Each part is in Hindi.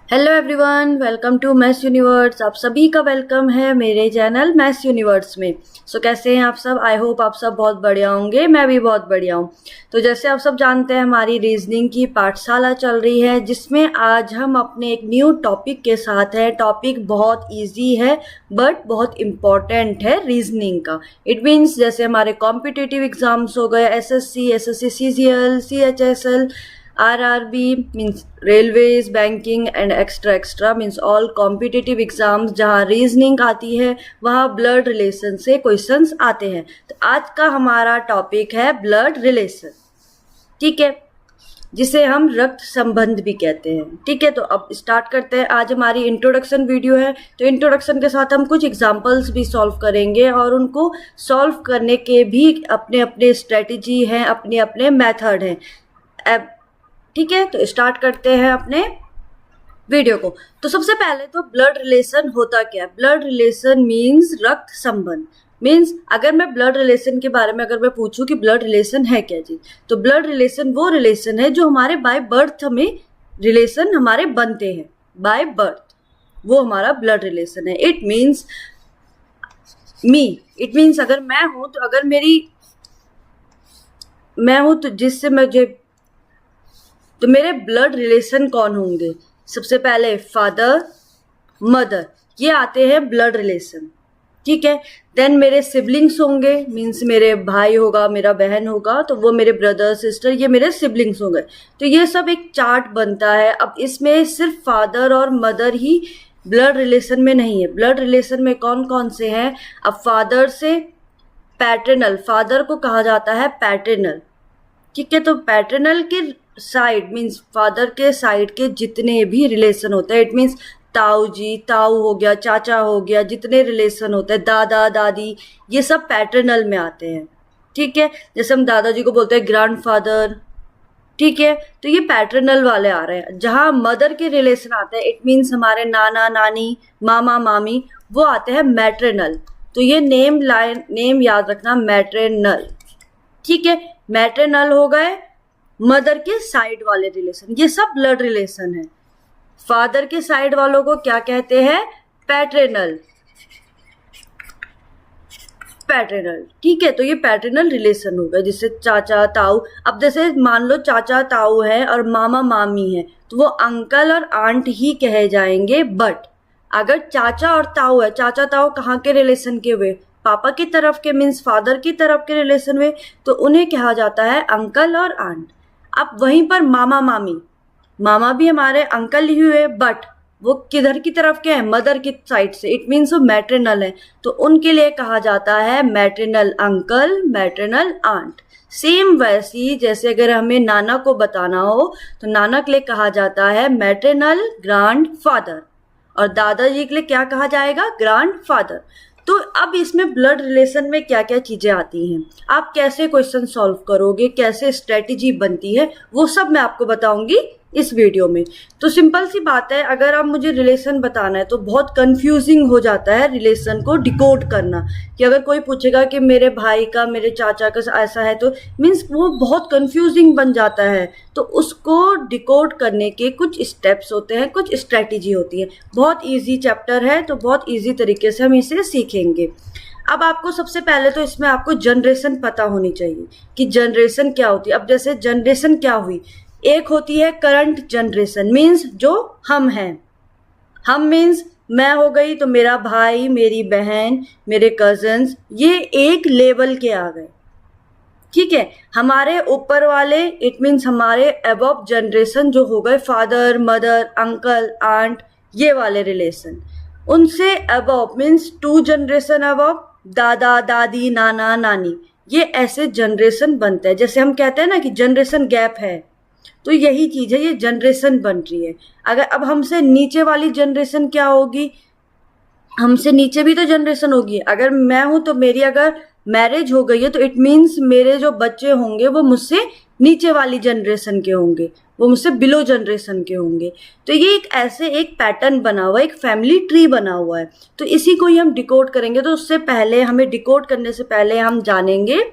Hello everyone, welcome to maths universe. आप सभी का वेलकम है मेरे चैनल मैथ्स यूनिवर्स में। कैसे हैं आप सब? आई होप आप सब बहुत बढ़िया होंगे। मैं भी बहुत बढ़िया हूँ। तो जैसे आप सब जानते हैं, हमारी रीजनिंग की पाठशाला चल रही है, जिसमें आज हम अपने एक न्यू टॉपिक के साथ हैं। टॉपिक बहुत इजी है बट बहुत इम्पॉर्टेंट है रीजनिंग का। इट मीन्स जैसे हमारे कॉम्पिटिटिव एग्जाम्स हो गए, SSC CGL, CHSL, RRB means railways, banking and extra means all competitive exams जहाँ रीजनिंग आती है वहाँ ब्लड रिलेशन से क्वेश्चंस आते हैं। तो आज का हमारा टॉपिक है ब्लड रिलेशन, ठीक है, जिसे हम रक्त संबंध भी कहते हैं। ठीक है, तो अब स्टार्ट करते हैं। आज हमारी इंट्रोडक्शन वीडियो है, तो इंट्रोडक्शन के साथ हम कुछ एग्जांपल्स भी सॉल्व करेंगे और उनको सॉल्व करने के भी अपने अपने स्ट्रेटजी हैं, अपने अपने मेथड हैं। अब ठीक है, तो स्टार्ट करते हैं अपने वीडियो को। तो सबसे पहले तो ब्लड रिलेशन होता क्या है? ब्लड रिलेशन मीन्स रक्त संबंध। मीन्स अगर मैं ब्लड रिलेशन के बारे में अगर मैं पूछूं कि ब्लड रिलेशन है क्या चीज, तो ब्लड रिलेशन वो रिलेशन है जो हमारे बाय बर्थ में रिलेशन हमारे बनते हैं। बाय बर्थ वो हमारा ब्लड रिलेशन है। इट मीन्स इट मीन्स अगर मैं हूं तो अगर मैं हूं तो जिससे मुझे, तो मेरे ब्लड रिलेशन कौन होंगे? सबसे पहले फादर, मदर, ये आते हैं ब्लड रिलेशन। ठीक है, देन मेरे सिबलिंग्स होंगे, मीन्स मेरे भाई होगा, मेरा बहन होगा, तो वो मेरे ब्रदर सिस्टर, ये मेरे सिबलिंग्स होंगे। तो ये सब एक चार्ट बनता है। अब इसमें सिर्फ फादर और मदर ही ब्लड रिलेशन में नहीं है। ब्लड रिलेशन में कौन कौन से हैं? अब फादर से पैटर्नल, फादर को कहा जाता है पैटर्नल। ठीक है, तो पैटर्नल के साइड मीन्स फादर के साइड के जितने भी रिलेशन होते हैं, इट मीन्स ताऊ जी, ताऊ हो गया, चाचा हो गया, जितने रिलेशन होते हैं, दादा दादी, ये सब पैटर्नल में आते हैं। ठीक है, जैसे हम दादाजी को बोलते हैं ग्रैंडफादर। ठीक है, तो ये पैटर्नल वाले आ रहे हैं। जहाँ मदर के रिलेशन आते हैं, इट मीन्स हमारे नाना नानी, मामा मामी, वो आते हैं मैटरनल। तो ये नेम याद रखना, मैटरनल। ठीक है, मैटरनल हो गए मदर के साइड वाले रिलेशन, ये सब ब्लड रिलेशन है। फादर के साइड वालों को क्या कहते हैं? पैटर्नल। ठीक है, तो ये पैटर्नल रिलेशन होगा, जिससे चाचा ताऊ। अब जैसे मान लो चाचा ताऊ है और मामा मामी है, तो वो अंकल और आंट ही कहे जाएंगे। बट अगर चाचा और ताऊ है, चाचा ताऊ कहाँ के रिलेशन के हुए? पापा की तरफ के, मीन्स फादर की तरफ के रिलेशन में, तो उन्हें कहा जाता है अंकल और आंट। अब वहीं पर मामा मामी, मामा भी हमारे अंकल ही हुए, बट वो किधर की तरफ के हैं? मदर की साइड से, इट मीन्स वो मैटरनल है, तो उनके लिए कहा जाता है maternal uncle, maternal aunt. Same वैसी जैसे अगर हमें नाना को बताना हो, तो नाना के लिए कहा जाता है मैटरनल ग्रैंड फादर, और दादाजी के लिए क्या कहा जाएगा? Grand father. तो अब इसमें ब्लड रिलेशन में क्या क्या चीजें आती हैं, आप कैसे क्वेश्चन सॉल्व करोगे, कैसे स्ट्रेटेजी बनती है, वो सब मैं आपको बताऊंगी इस वीडियो में। तो सिंपल सी बात है, अगर आप मुझे रिलेशन बताना है तो बहुत कंफ्यूजिंग हो जाता है रिलेशन को डिकोड करना। कि अगर कोई पूछेगा कि मेरे भाई का, मेरे चाचा का ऐसा है, तो मीन्स वो बहुत कंफ्यूजिंग बन जाता है। तो उसको डिकोड करने के कुछ स्टेप्स होते हैं, कुछ स्ट्रेटेजी होती है। बहुत ईजी चैप्टर है, तो बहुत ईजी तरीके से हम इसे सीखेंगे। अब आपको सबसे पहले तो इसमें आपको जनरेशन पता होनी चाहिए कि जनरेशन क्या होती है। अब जैसे जनरेशन क्या हुई, एक होती है करंट जनरेशन, मीन्स जो हम हैं। हम मीन्स मैं हो गई, तो मेरा भाई, मेरी बहन, मेरे कजन्स, ये एक लेवल के आ गए। ठीक है, हमारे ऊपर वाले, इट मीन्स हमारे अबव जनरेशन जो हो गए, फादर मदर अंकल आंट, ये वाले रिलेशन। उनसे अबव मीन्स 2 जनरेशन अबव, दादा दादी, नाना नानी, ये ऐसे जनरेशन बनते हैं। जैसे हम कहते हैं ना कि जनरेशन गैप है, तो यही चीज है, ये जनरेशन बन रही है। अगर अब हमसे नीचे वाली जनरेशन क्या होगी? हमसे नीचे भी तो जनरेशन होगी। अगर मैं हूं तो मेरी अगर मैरिज हो गई है, तो इट मीन्स मेरे जो बच्चे होंगे वो मुझसे नीचे वाली जनरेशन के होंगे, वो मुझसे बिलो जनरेशन के होंगे। तो ये एक ऐसे एक पैटर्न बना हुआ है, एक फैमिली ट्री बना हुआ है। तो इसी को ही हम डिकोड करेंगे। तो उससे पहले, हमें डिकोड करने से पहले हम जानेंगे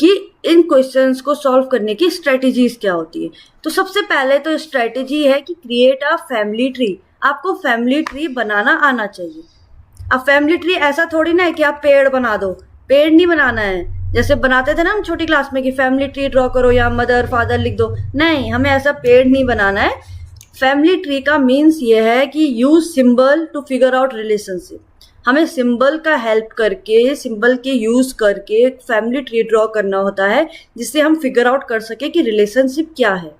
कि इन क्वेश्चंस को सॉल्व करने की स्ट्रेटजीज क्या होती है। तो सबसे पहले तो स्ट्रेटजी है कि क्रिएट अ फैमिली ट्री। आपको फैमिली ट्री बनाना आना चाहिए। अब फैमिली ट्री ऐसा थोड़ी ना है कि आप पेड़ बना दो, पेड़ नहीं बनाना है। जैसे बनाते थे ना हम छोटी क्लास में कि फैमिली ट्री ड्रॉ करो या मदर फादर लिख दो, नहीं, हमें ऐसा पेड़ नहीं बनाना है। फैमिली ट्री का मीन्स ये है कि use symbol to figure out relationship. हमें सिंबल का हेल्प करके, सिंबल के यूज करके फैमिली ट्री ड्रॉ करना होता है, जिससे हम फिगर आउट कर सके कि रिलेशनशिप क्या है,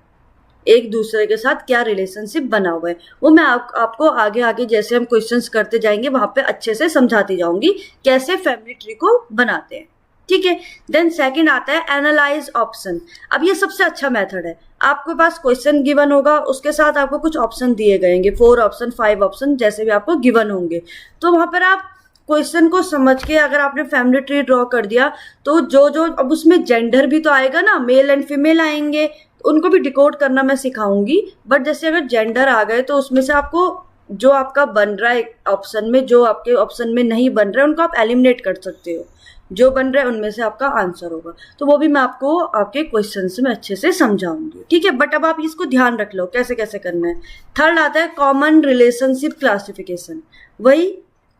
एक दूसरे के साथ क्या रिलेशनशिप बना हुआ है। वो मैं आपको आगे आगे जैसे हम क्वेश्चंस करते जाएंगे वहां पे अच्छे से समझाती जाऊंगी कैसे फैमिली ट्री को बनाते हैं, ठीक है। देन सेकंड आता है एनालाइज ऑप्शन। अब ये सबसे अच्छा मेथड है। आपके पास क्वेश्चन गिवन होगा, उसके साथ आपको कुछ ऑप्शन दिए गएंगे, 4 ऑप्शन 5 ऑप्शन जैसे भी आपको गिवन होंगे। तो वहां पर आप क्वेश्चन को समझ के अगर आपने फैमिली ट्री ड्रॉ कर दिया तो जो जो अब उसमें जेंडर भी तो आएगा ना, मेल एंड फीमेल आएंगे, उनको भी डिकोड करना मैं सिखाऊंगी। बट जैसे अगर जेंडर आ गए तो उसमें से आपको जो आपका बन रहा है ऑप्शन में, जो आपके ऑप्शन में नहीं बन रहा है उनको आप एलिमिनेट कर सकते हो, जो बन रहा है उनमें से आपका आंसर होगा। तो वो भी मैं आपको आपके क्वेश्चन में अच्छे से समझाऊंगी, ठीक है। बट अब आप इसको ध्यान रख लो कैसे कैसे करना है। थर्ड आता है कॉमन रिलेशनशिप क्लासिफिकेशन। वही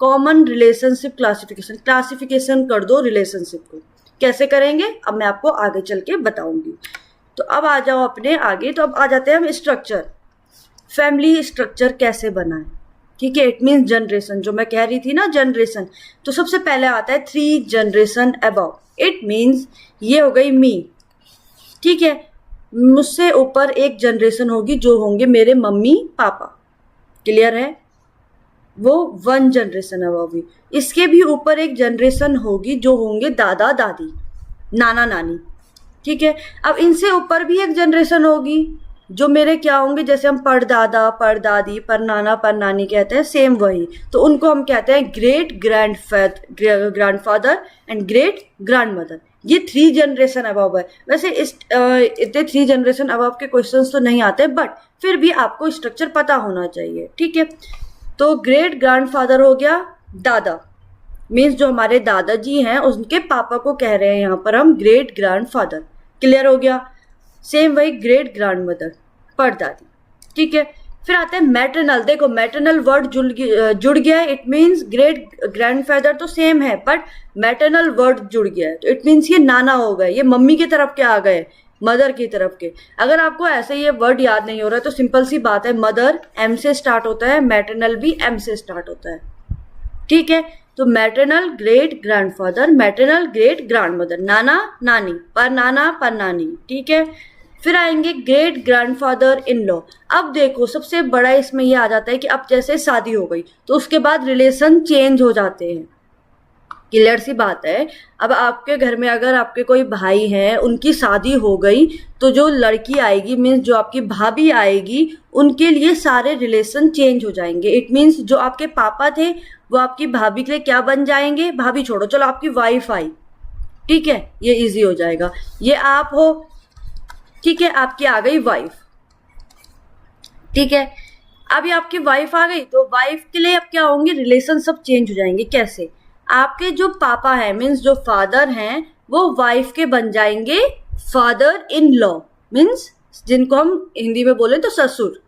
कॉमन रिलेशनशिप क्लासिफिकेशन, क्लासिफिकेशन कर दो रिलेशनशिप को। कैसे करेंगे अब मैं आपको आगे चल के बताऊंगी। तो अब आ जाओ अपने आगे। तो अब आ जाते हैं हम स्ट्रक्चर, फैमिली स्ट्रक्चर कैसे बनाएं, ठीक है। इट मीन्स जनरेशन, जो मैं कह रही थी ना जनरेशन। तो सबसे पहले आता है 3 जनरेशन अबव। इट मीन्स ये हो गई मी, ठीक है। मुझसे ऊपर एक जनरेशन होगी जो होंगे मेरे मम्मी पापा, क्लियर है, वो 1 जनरेशन अबव भी। इसके भी ऊपर एक जनरेशन होगी जो होंगे दादा दादी, नाना नानी, ठीक है। अब इनसे ऊपर भी एक जनरेशन होगी जो मेरे क्या होंगे, जैसे हम परदादा परदादी परनाना परनानी कहते हैं, सेम वही। तो उनको हम कहते हैं great grandfather and great grandmother. ये 3 जनरेशन अबव है। वैसे इस इतने 3 जनरेशन अबव के क्वेश्चंस तो नहीं आते, बट फिर भी आपको स्ट्रक्चर पता होना चाहिए, ठीक है। तो ग्रेट ग्रैंडफादर हो गया दादा, मीन्स जो हमारे दादाजी हैं उनके पापा को कह रहे हैं यहाँ पर हम ग्रेट ग्रैंडफादर, क्लियर हो गया। सेम वही ग्रेट ग्रैंडमदर परदादी, ठीक है। फिर आता है मैटरनल। देखो मैटरनल वर्ड जुड़ गया है, इट मीन्स ग्रेट ग्रैंडफादर तो सेम है बट मैटरनल वर्ड जुड़ गया है, तो इट मीन्स ये नाना हो गए, ये मम्मी की तरफ के आ गए, मदर की तरफ के। अगर आपको ऐसे ये वर्ड याद नहीं हो रहा है तो सिंपल सी बात है, मदर एम से स्टार्ट होता है, मैटरनल भी एम से स्टार्ट होता है, ठीक है। तो maternal great grandfather, maternal great grandmother, नाना नानी, परनाना परनानी, ठीक है। फिर आएंगे ग्रेट ग्रैंडफादर इन लॉ। अब देखो सबसे बड़ा इसमें ये आ जाता है कि अब जैसे शादी हो गई तो उसके बाद रिलेशन चेंज हो जाते हैं, क्लियर सी बात है। अब आपके घर में अगर आपके कोई भाई हैं, उनकी शादी हो गई तो जो लड़की आएगी मीन्स जो आपकी भाभी आएगी, उनके लिए सारे रिलेशन चेंज हो जाएंगे। इट मीन्स जो आपके पापा थे वो आपकी भाभी के लिए क्या बन जाएंगे, भाभी छोड़ो, चलो आपकी वाइफ आई, ठीक है, ये इजी हो जाएगा। ये आप हो, ठीक है, आपकी आ गई वाइफ, ठीक है। अब ये आपकी वाइफ आ गई तो वाइफ के लिए अब क्या होंगे, रिलेशन सब चेंज हो जाएंगे। कैसे, आपके जो पापा हैं मीन्स जो फादर हैं वो वाइफ के बन जाएंगे फादर इन लॉ, मीन्स जिनको हम हिंदी में बोले तो ससुर,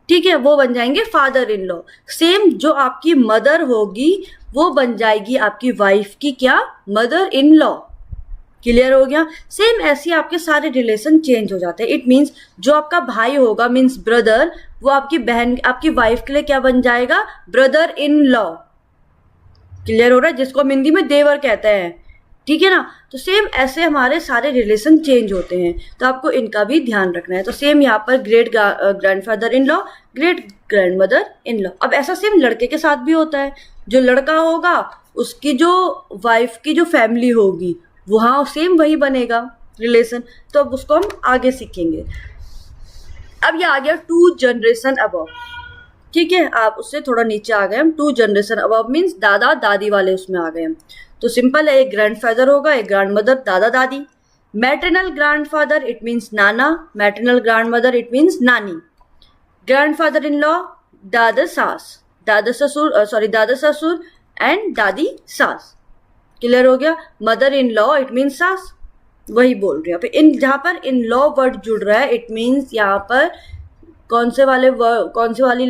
ठीक है, वो बन जाएंगे फादर इन लॉ। सेम जो आपकी मदर होगी वो बन जाएगी आपकी वाइफ की क्या, मदर इन लॉ, क्लियर हो गया। सेम ऐसे आपके सारे रिलेशन चेंज हो जाते हैं। इट मीन्स जो आपका भाई होगा मीन्स ब्रदर, वो आपकी बहन आपकी वाइफ के लिए क्या बन जाएगा, ब्रदर इन लॉ, क्लियर हो रहा है, जिसको हम हिंदी में देवर कहते हैं, ठीक है ना। तो सेम ऐसे हमारे सारे रिलेशन चेंज होते हैं, तो आपको इनका भी ध्यान रखना है। तो सेम यहाँ पर great grandfather in law, great grandmother in law. अब ऐसा सेम लड़के के साथ भी होता है, जो लड़का होगा उसकी जो वाइफ की जो फैमिली होगी वहाँ सेम वही बनेगा रिलेशन। तो अब उसको हम आगे सीखेंगे। अब ये आ गया 2 जनरेशन अबव, ठीक है, आप उससे थोड़ा नीचे आ गए हम। 2 जनरेशन अबव मीन्स दादा दादी वाले उसमें आ गए हम। तो सिंपल है, एक ग्रैंडफादर होगा, एक ग्रैंडमदर, दादा दादी। Maternal grandfather it means Nana, maternal grandmother it means नानी। ग्रैंडफादर इन लॉ दादा सास, दादा ससुर एंड दादी सास, क्लियर हो गया। Mother in law it means सास, वही बोल रही हूँ। इन जहाँ पर इन लॉ वर्ड जुड़ रहा है, इट मीन्स यहाँ पर कौन से वाली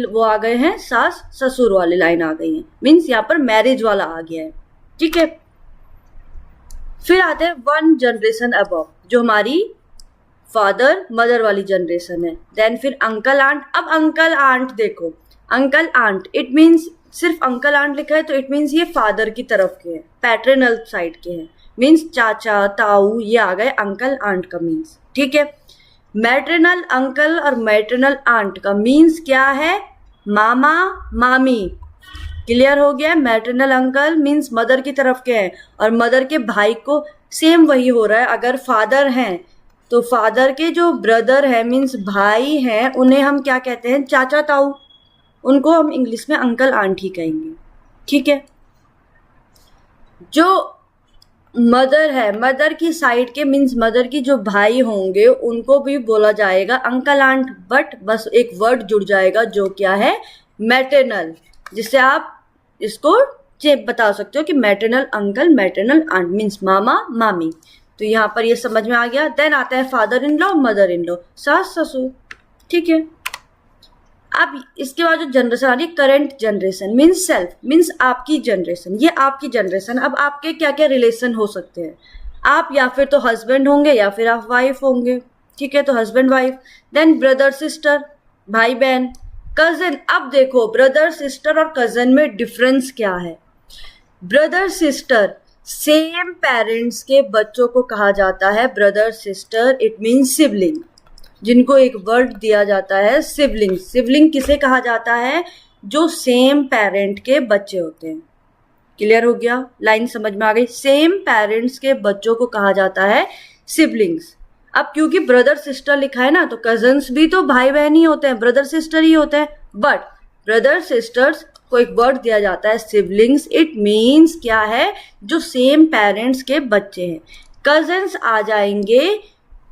वो आ गए हैं, सास ससुर वाली लाइन आ गई है, मीन्स यहाँ पर मैरिज वाला आ गया है। ठीक है, फिर आते हैं वन जनरेशन अबव, जो हमारी फादर मदर वाली जनरेशन है। देन फिर अंकल आंट। अब अंकल आंट देखो, अंकल आंट इट मीन्स सिर्फ अंकल आंट लिखा है तो इट मीन्स ये फादर की तरफ के हैं, पैटर्नल साइड के हैं, मीन्स चाचा ताऊ ये आ गए अंकल आंट का मीन्स। ठीक है, मैटरनल अंकल और मैटरनल आंट का मीन्स क्या है, मामा मामी। क्लियर हो गया, मैटरनल अंकल मीन्स मदर की तरफ के हैं और मदर के भाई को सेम वही हो रहा है। अगर फादर हैं तो फादर के जो ब्रदर है मीन्स भाई हैं, उन्हें हम क्या कहते हैं, चाचा ताऊ, उनको हम इंग्लिश में अंकल आंट ही कहेंगे। ठीक है, जो मदर है, मदर की साइड के मीन्स मदर की जो भाई होंगे उनको भी बोला जाएगा अंकल आंट, बट बस एक वर्ड जुड़ जाएगा जो क्या है, मैटरनल, जिससे आप इसको बता सकते हो कि maternal uncle maternal aunt means मामा मामी। तो यहाँ पर ये समझ में आ गया। देन आता है father in law mother in law, सास ससुर। ठीक है, अब इसके बाद जो जनरेशन आ रही है, current generation means self, means आपकी जनरेशन, ये आपकी जनरेशन। अब आपके क्या क्या रिलेशन हो सकते हैं, आप या फिर तो हस्बैंड होंगे या फिर आप वाइफ होंगे। ठीक है, तो husband wife. Then brother sister, भाई बहन। कजन, अब देखो ब्रदर सिस्टर और कजन में डिफरेंस क्या है। ब्रदर सिस्टर सेम पेरेंट्स के बच्चों को कहा जाता है brother sister, it means sibling, जिनको एक वर्ड दिया जाता है सिबलिंग। सिबलिंग किसे कहा जाता है, जो सेम पेरेंट के बच्चे होते हैं। क्लियर हो गया, लाइन समझ में आ गई। सेम पेरेंट्स के बच्चों को कहा जाता है सिबलिंग्स। अब क्योंकि ब्रदर सिस्टर लिखा है ना, तो कजन्स भी तो भाई बहन ही होते हैं, ब्रदर सिस्टर ही होते हैं, बट ब्रदर सिस्टर्स को एक वर्ड दिया जाता है सिबलिंग्स, इट मीन्स क्या है, जो सेम पेरेंट्स के बच्चे हैं। कजन्स आ जाएंगे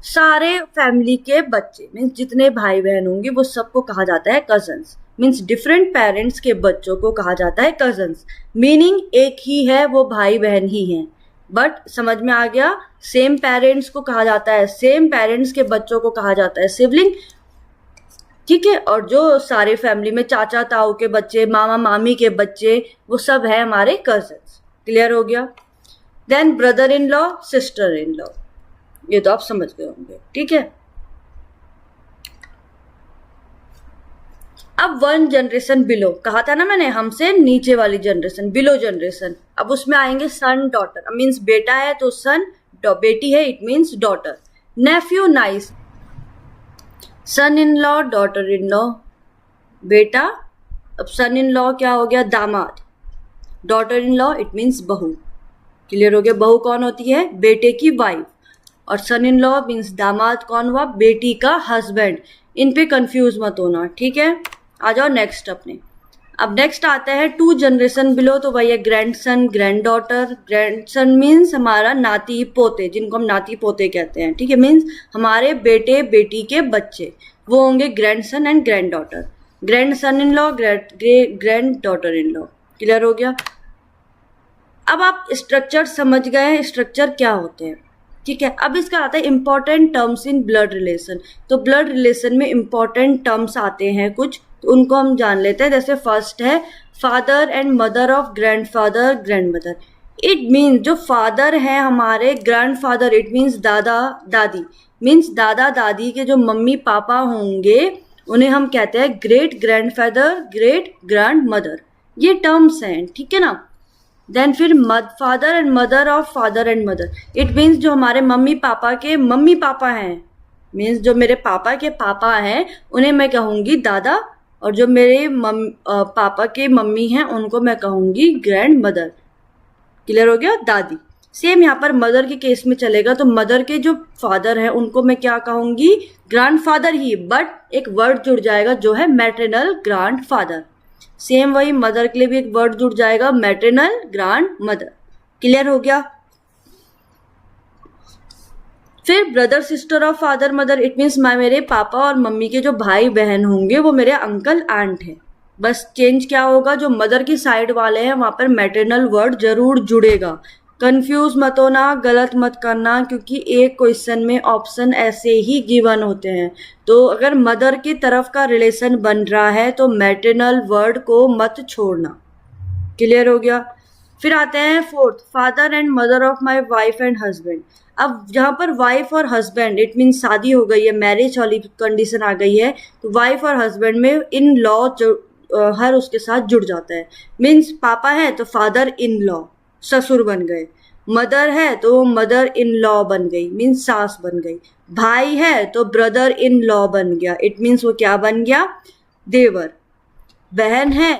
सारे फैमिली के बच्चे, मीन्स जितने भाई बहन होंगे वो सबको कहा जाता है कजन्स, मीन्स डिफरेंट पेरेंट्स के बच्चों को कहा जाता है कजन्स। मीनिंग एक ही है, वो भाई बहन ही हैं, बट समझ में आ गया, सेम पेरेंट्स को कहा जाता है, सेम पेरेंट्स के बच्चों को कहा जाता है सिबलिंग। ठीक है, और जो सारे फैमिली में चाचा ताऊ के बच्चे, मामा मामी के बच्चे, वो सब है हमारे कजन्स। क्लियर हो गया। Then brother in law sister in law, ये तो आप समझ गए होंगे। ठीक है, अब वन जनरेशन बिलो, कहा था ना मैंने, हमसे नीचे वाली जनरेशन, बिलो जनरेशन। अब उसमें आएंगे सन डॉटर, मीन्स बेटा है तो सन, बेटी है it means daughter. Nephew niece, son in law daughter in law, बेटा। अब सन इन लॉ क्या हो गया, दामाद। Daughter in law it means बहू। क्लियर हो गया, बहू कौन होती है, बेटे की वाइफ, और सन इन लॉ मीन्स दामाद कौन हुआ, बेटी का हस्बैंड। इन पे कंफ्यूज मत होना। ठीक है, आ जाओ नेक्स्ट अपने। अब नेक्स्ट आता है टू जनरेशन बिलो, तो वही है grand son grand daughter. Grand son means हमारा नाती पोते, जिनको हम नाती पोते कहते हैं। ठीक है, मीन्स हमारे बेटे बेटी के बच्चे, वो होंगे grand son and grand daughter. Grand son in law grand daughter in law. Clear हो गया। अब आप स्ट्रक्चर समझ गए, स्ट्रक्चर क्या होते हैं। ठीक है, अब इसका आता है important terms in blood relation. तो ब्लड रिलेशन में इंपॉर्टेंट टर्म्स आते हैं कुछ, तो उनको हम जान लेते हैं। जैसे फर्स्ट है father and mother of grandfather grand mother. It means जो फादर है हमारे ग्रैंडफादर, इट मीन्स दादा दादी, मीन्स दादा दादी के जो मम्मी पापा होंगे उन्हें हम कहते हैं great grandfather great grand mother. ये टर्म्स हैं। ठीक है ना। देन फिर father and mother of father and mother, it means जो हमारे मम्मी पापा के मम्मी पापा हैं, मीन्स जो मेरे पापा के पापा हैं उन्हें मैं कहूँगी दादा, और जो मेरे पापा के मम्मी हैं उनको मैं कहूँगी ग्रैंड मदर। क्लियर हो गया, दादी। सेम यहाँ पर मदर के केस में चलेगा, तो मदर के जो फादर हैं उनको मैं क्या कहूँगी, ग्रैंडफादर ही, बट एक वर्ड जुड़ जाएगा जो है मैटरनल ग्रैंडफादर। सेम वही मदर के लिए भी एक वर्ड जुड़ जाएगा, मैटरनल ग्रैंड मदर। क्लियर हो गया। फिर brother sister of father mother, it means मेरे पापा और मम्मी के जो भाई बहन होंगे वो मेरे अंकल आंट हैं। बस चेंज क्या होगा, जो मदर की साइड वाले हैं वहां पर मैटरनल वर्ड जरूर जुड़ेगा, कंफ्यूज मत होना, गलत मत करना, क्योंकि एक क्वेश्चन में ऑप्शन ऐसे ही गिवन होते हैं। तो अगर मदर की तरफ का रिलेशन बन रहा है तो मैटरनल वर्ड को मत छोड़ना। क्लियर हो गया। फिर आते हैं fourth, father and mother of my wife and husband. अब जहाँ पर वाइफ और हस्बैंड, इट मीन शादी हो गई है, मैरिज वाली कंडीशन आ गई है, तो वाइफ और हस्बैंड में इन लॉ हर उसके साथ जुड़ जाता है। मीन्स पापा है तो फादर इन लॉ, ससुर बन गए। मदर है तो मदर इन लॉ बन गई, मीन्स सास बन गई। भाई है तो ब्रदर इन लॉ बन गया, इट मीन्स वो क्या बन गया, देवर। बहन है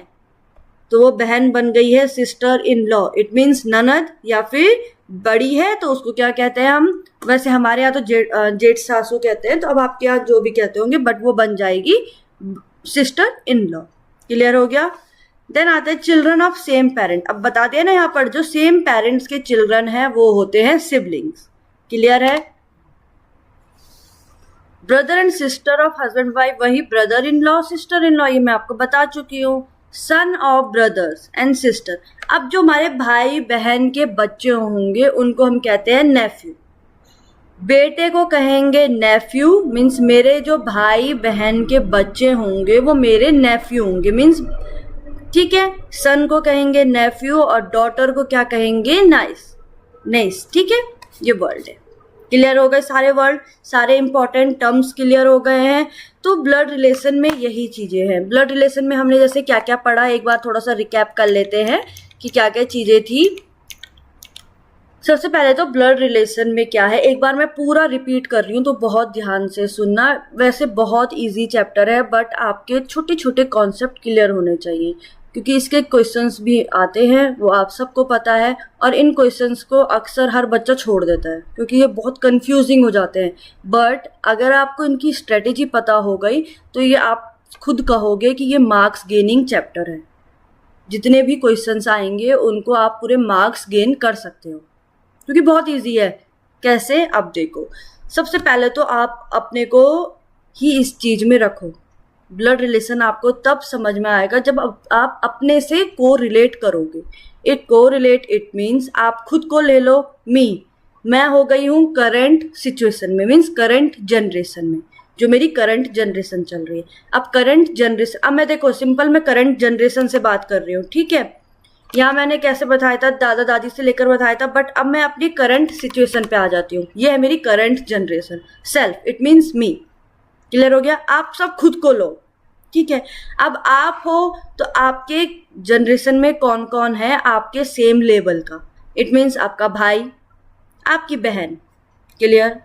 तो वो बहन बन गई है sister in law, it means ननद। या फिर बड़ी है तो उसको क्या कहते हैं हम, वैसे हमारे यहाँ तो जेठ सासू कहते हैं, तो अब आपके यहाँ जो भी कहते होंगे, बट वो बन जाएगी सिस्टर इन लॉ। क्लियर हो गया। देन आते हैं चिल्ड्रन ऑफ सेम पेरेंट। अब बता दिया ना, यहाँ पर जो सेम पेरेंट्स के चिल्ड्रन हैं वो होते हैं सिबलिंग्स। क्लियर है। Brother and sister of husband wife, वही brother in law sister in law, ये मैं आपको बता चुकी हूँ। Son of brothers and sister, अब जो हमारे भाई बहन के बच्चे होंगे उनको हम कहते हैं नेफ्यू। बेटे को कहेंगे नेफ्यू, मीन्स मेरे जो भाई बहन के बच्चे होंगे वो मेरे नेफ्यू होंगे, मीन्स ठीक है। सन को कहेंगे नेफ्यू और डॉटर को क्या कहेंगे, नाइस, नाइस। ठीक है, ये वर्ड है। क्लियर हो गए सारे वर्ड, सारे इंपॉर्टेंट टर्म्स क्लियर हो गए हैं। तो ब्लड रिलेशन में यही चीजें हैं। ब्लड रिलेशन में हमने जैसे क्या क्या पढ़ा, एक बार थोड़ा सा रिकैप कर लेते हैं कि क्या क्या चीजें थी। सबसे पहले तो ब्लड रिलेशन में क्या है, एक बार मैं पूरा रिपीट कर रही हूँ तो बहुत ध्यान से सुनना। वैसे बहुत इजी चैप्टर है, बट आपके छोटे छोटे कॉन्सेप्ट क्लियर होने चाहिए, क्योंकि इसके क्वेश्चंस भी आते हैं, वो आप सबको पता है। और इन क्वेश्चंस को अक्सर हर बच्चा छोड़ देता है क्योंकि ये बहुत कंफ्यूजिंग हो जाते हैं। बट अगर आपको इनकी स्ट्रेटेजी पता हो गई तो ये आप खुद कहोगे कि ये मार्क्स गेनिंग चैप्टर है। जितने भी क्वेश्चंस आएंगे उनको आप पूरे मार्क्स गेन कर सकते हो, क्योंकि बहुत ईजी है। कैसे, अब देखो, सबसे पहले तो आप अपने को ही इस चीज में रखो। ब्लड रिलेशन आपको तब समझ में आएगा जब आप अपने से को रिलेट करोगे। इट को रिलेट, इट मीन्स आप खुद को ले लो, मी, मैं हो गई हूँ करंट सिचुएशन में, मीन्स करंट जनरेशन में, जो मेरी करंट जनरेशन चल रही है। अब करंट जनरेशन, अब मैं देखो सिंपल मैं करंट जनरेशन से बात कर रही हूँ, ठीक है। यहाँ मैंने कैसे बताया था, दादा दादी से लेकर बताया था, बट अब मैं अपनी करंट सिचुएशन पे आ जाती हूँ। ये है मेरी current generation, self, it means me. Clear हो गया। आप सब खुद को लो, ठीक है। अब आप हो तो आपके जनरेशन में कौन कौन है आपके सेम लेवल का, इट मीन्स आपका भाई, आपकी बहन। क्लियर।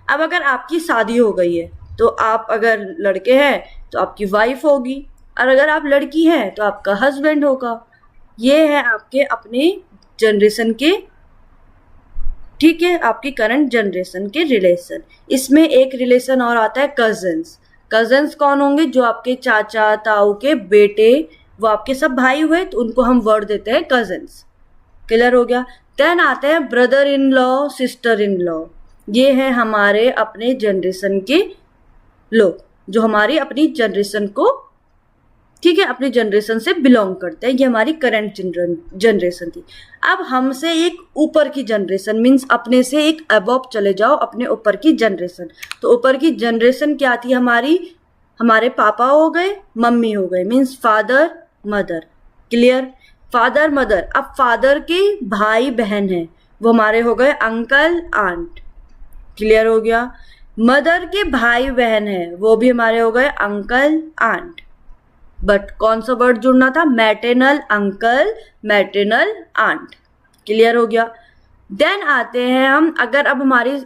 अब अगर आपकी शादी हो गई है तो आप अगर लड़के हैं तो आपकी वाइफ होगी, और अगर आप लड़की हैं तो आपका हस्बैंड होगा। ये है आपके अपने जनरेशन के, ठीक है, आपकी करंट जनरेशन के रिलेशन। इसमें एक रिलेशन और आता है कजन्स। कजन्स कौन होंगे, जो आपके चाचा ताऊ के बेटे, वो आपके सब भाई हुए, तो उनको हम वर्ड देते हैं कजन्स। क्लियर हो गया। देन आते हैं brother in law, sister in law. ये है हमारे अपने जनरेशन के लोग, जो हमारी अपनी जनरेशन को, ठीक है, अपनी जनरेशन से बिलोंग करते हैं। ये हमारी करंट जनरेशन थी। अब हमसे एक ऊपर की जनरेशन, मीन्स अपने से एक अबव चले जाओ, अपने ऊपर की जनरेशन। तो ऊपर की जनरेशन क्या थी हमारी, हमारे पापा हो गए, मम्मी हो गए, means father mother. Clear. Father mother. अब फादर के भाई बहन हैं, वो हमारे हो गए अंकल आंट। क्लियर हो गया। मदर के भाई बहन हैं, वो भी हमारे हो गए अंकल आंट। बट कौन सा वर्ड जुड़ना था, maternal uncle, maternal aunt. Clear हो गया। देन आते हैं हम, अगर अब हमारी